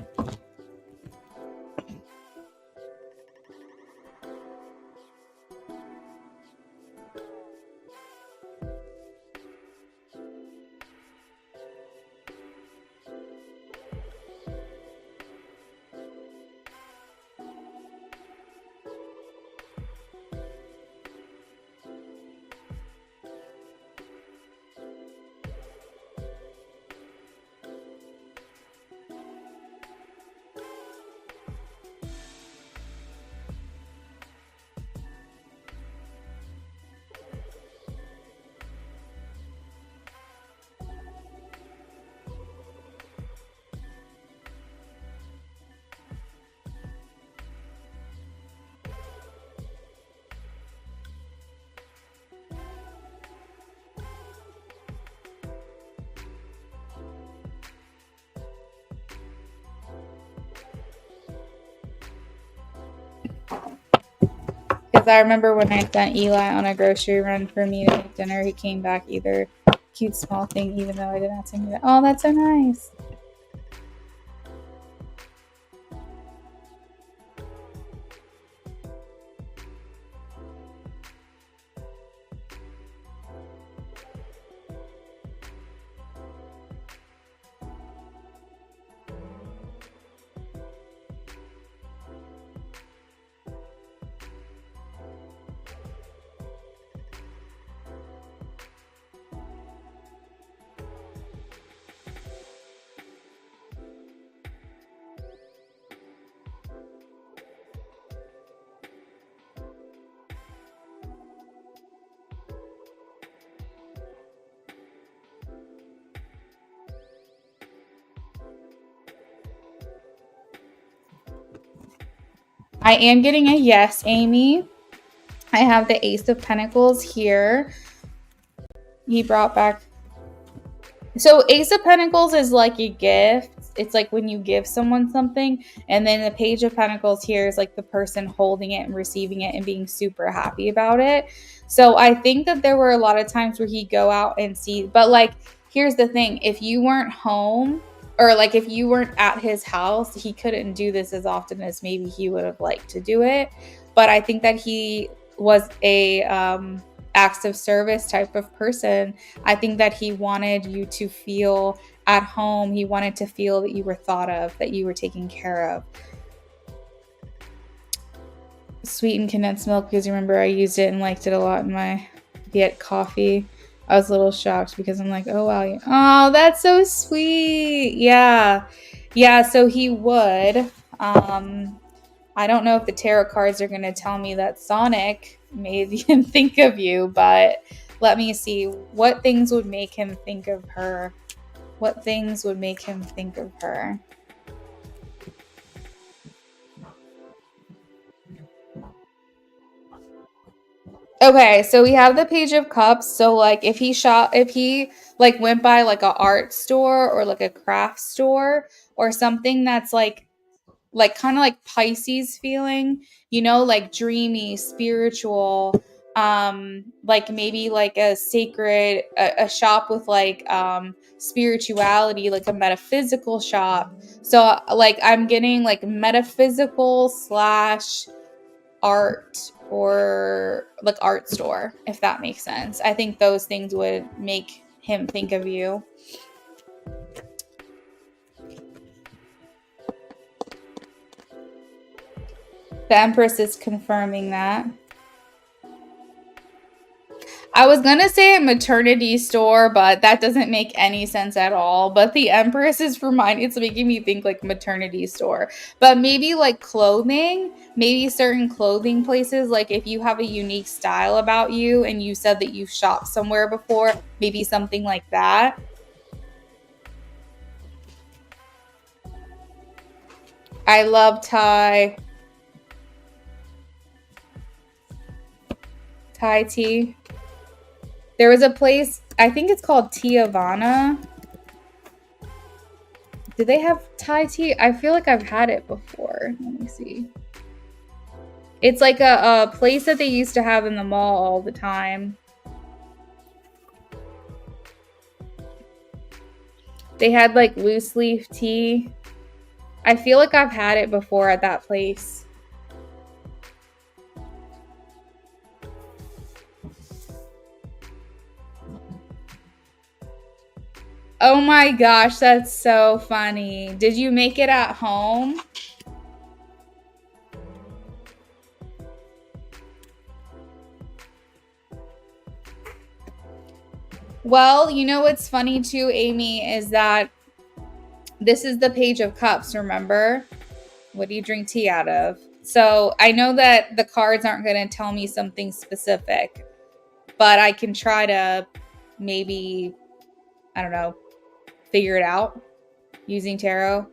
I remember when I sent Eli on a grocery run for me to make dinner, he came back either cute small thing, even though I didn't have to do that. Oh, that's so nice. I am getting a yes, Amy. I have the Ace of Pentacles here. He brought back. So Ace of Pentacles is like a gift. It's like when you give someone something, and then the Page of Pentacles here is like the person holding it and receiving it and being super happy about it. So I think that there were a lot of times where he'd go out and see, but like, here's the thing. If you weren't home, or like if you weren't at his house, he couldn't do this as often as maybe he would have liked to do it. But I think that he was a acts of service type of person. I think that he wanted you to feel at home. He wanted to feel that you were thought of, that you were taken care of. Sweetened condensed milk, because remember I used it and liked it a lot in my Viet coffee. I was a little shocked because I'm like, oh wow, oh, that's so sweet. Yeah, so he would. I don't know if the tarot cards are going to tell me that Sonic made him think of you, but let me see. What things would make him think of her? What things would make him think of her? Okay, so we have the Page of Cups. So like if he like went by like a art store or like a craft store or something that's like kind of like Pisces feeling, you know, like dreamy, spiritual, like maybe like a sacred, a shop with like spirituality, like a metaphysical shop. So like I'm getting like metaphysical slash art, or like art store, if that makes sense. I think those things would make him think of you. The Empress is confirming that. I was going to say a maternity store, but that doesn't make any sense at all. But the Empress is it's making me think like maternity store. But maybe like clothing, maybe certain clothing places, like if you have a unique style about you and you said that you've shopped somewhere before, maybe something like that. I love Thai tea. There was a place, I think it's called Tiavana. Do they have Thai tea? I feel like I've had it before. Let me see. It's like a place that they used to have in the mall all the time. They had like loose leaf tea. I feel like I've had it before at that place. Oh my gosh, that's so funny. Did you make it at home? Well, you know what's funny too, Amy, is that this is the Page of Cups, remember? What do you drink tea out of? So I know that the cards aren't going to tell me something specific, but I can try to maybe, I don't know, figure it out using tarot.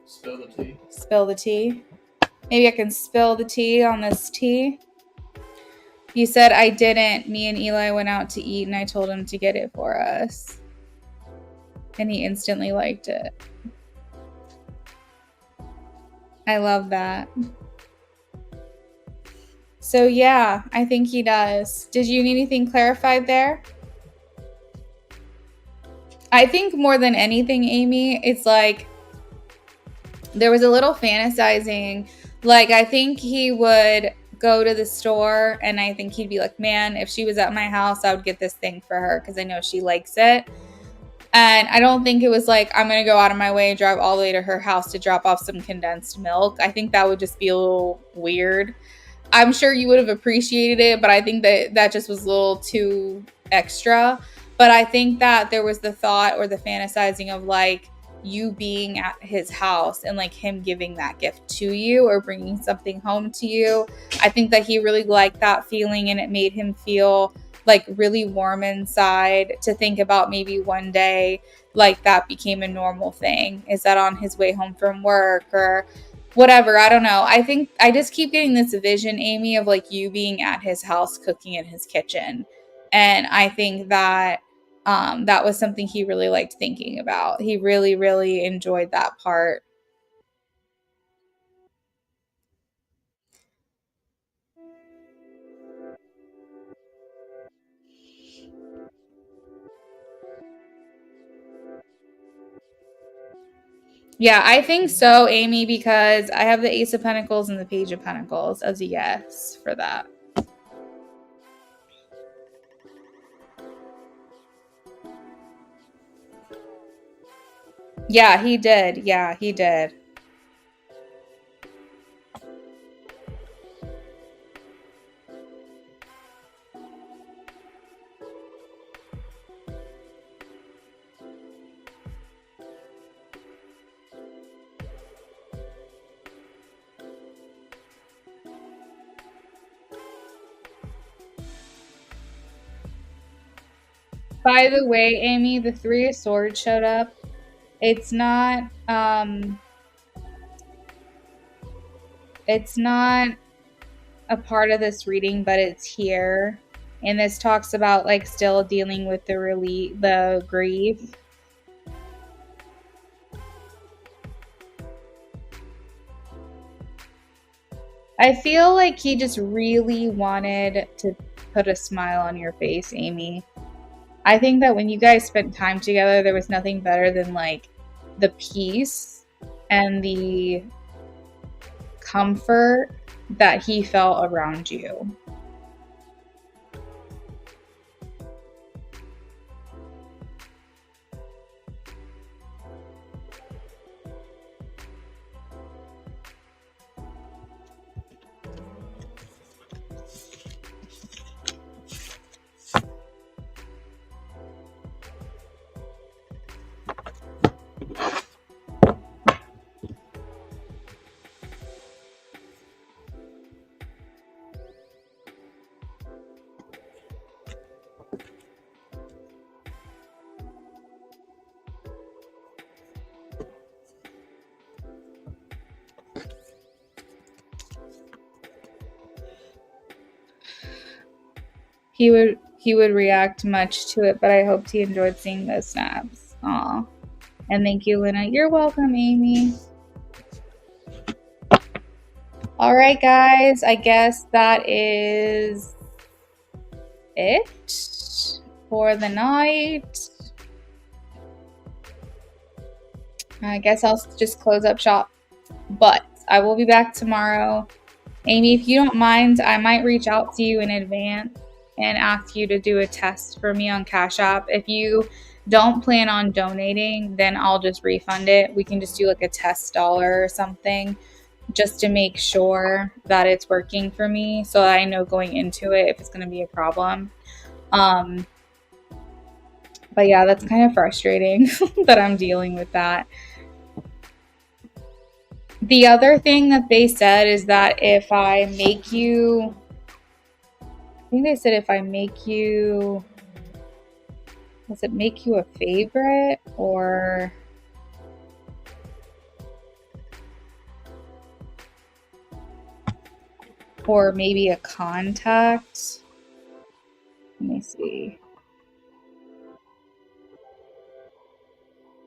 Spill the tea.
Spill the tea. Maybe I can spill the tea on this tea. You said I didn't. Me and Eli went out to eat and I told him to get it for us. And he instantly liked it. I love that. So yeah, I think he does. Did you need anything clarified there? I think more than anything, Amy, it's like there was a little fantasizing. Like, I think he would go to the store and I think he'd be like, man, if she was at my house, I would get this thing for her because I know she likes it. And I don't think it was like, I'm going to go out of my way and drive all the way to her house to drop off some condensed milk. I think that would just be a little weird. I'm sure you would have appreciated it, but I think that just was a little too extra. But I think that there was the thought or the fantasizing of like you being at his house and like him giving that gift to you or bringing something home to you. I think that he really liked that feeling and it made him feel like really warm inside to think about maybe one day like that became a normal thing. Is that on his way home from work or whatever? I don't know. I think I just keep getting this vision, Amy, of like you being at his house cooking in his kitchen. And I think that that was something he really liked thinking about. He really, really enjoyed that part. Yeah, I think so, Amy, because I have the Ace of Pentacles and the Page of Pentacles as a yes for that. Yeah, he did. Yeah, he did. By the way, Amy, the Three of Swords showed up. It's not it's not a part of this reading, but it's here. And this talks about like still dealing with the grief. I feel like he just really wanted to put a smile on your face, Amy. I think that when you guys spent time together, there was nothing better than like the peace and the comfort that he felt around you. He would react much to it, but I hoped he enjoyed seeing those snaps. Aw. And thank you, Lena. You're welcome, Amy. All right, guys. I guess that is it for the night. I guess I'll just close up shop. But I will be back tomorrow. Amy, if you don't mind, I might reach out to you in advance and ask you to do a test for me on Cash App. If you don't plan on donating, then I'll just refund it. We can just do like a test dollar or something just to make sure that it's working for me so I know going into it if it's going to be a problem. But yeah, that's kind of frustrating that I'm dealing with that. The other thing that they said is that if I make you, I think they said if I make you, does it make you a favorite or maybe a contact? Let me see.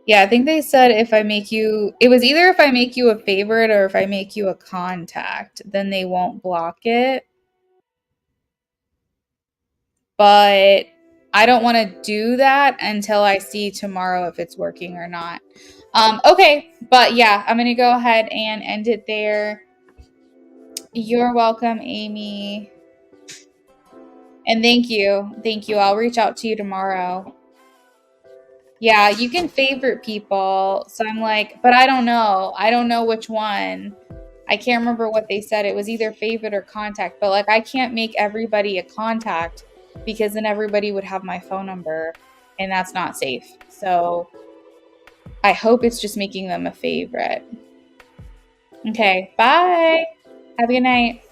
Yeah, I think they said if I make you, it was either if I make you a favorite or if I make you a contact, then they won't block it. but I don't want to do that until I see tomorrow if it's working or not. Okay, but yeah, I'm going to go ahead and end it there. You're welcome, Amy. And thank you. Thank you. I'll reach out to you tomorrow. Yeah, you can favorite people. So I'm like, but I don't know. I don't know which one. I can't remember what they said. It was either favorite or contact. But like, I can't make everybody a contact because then everybody would have my phone number. And that's not safe. So I hope it's just making them a favorite. Okay, bye. Have a good night.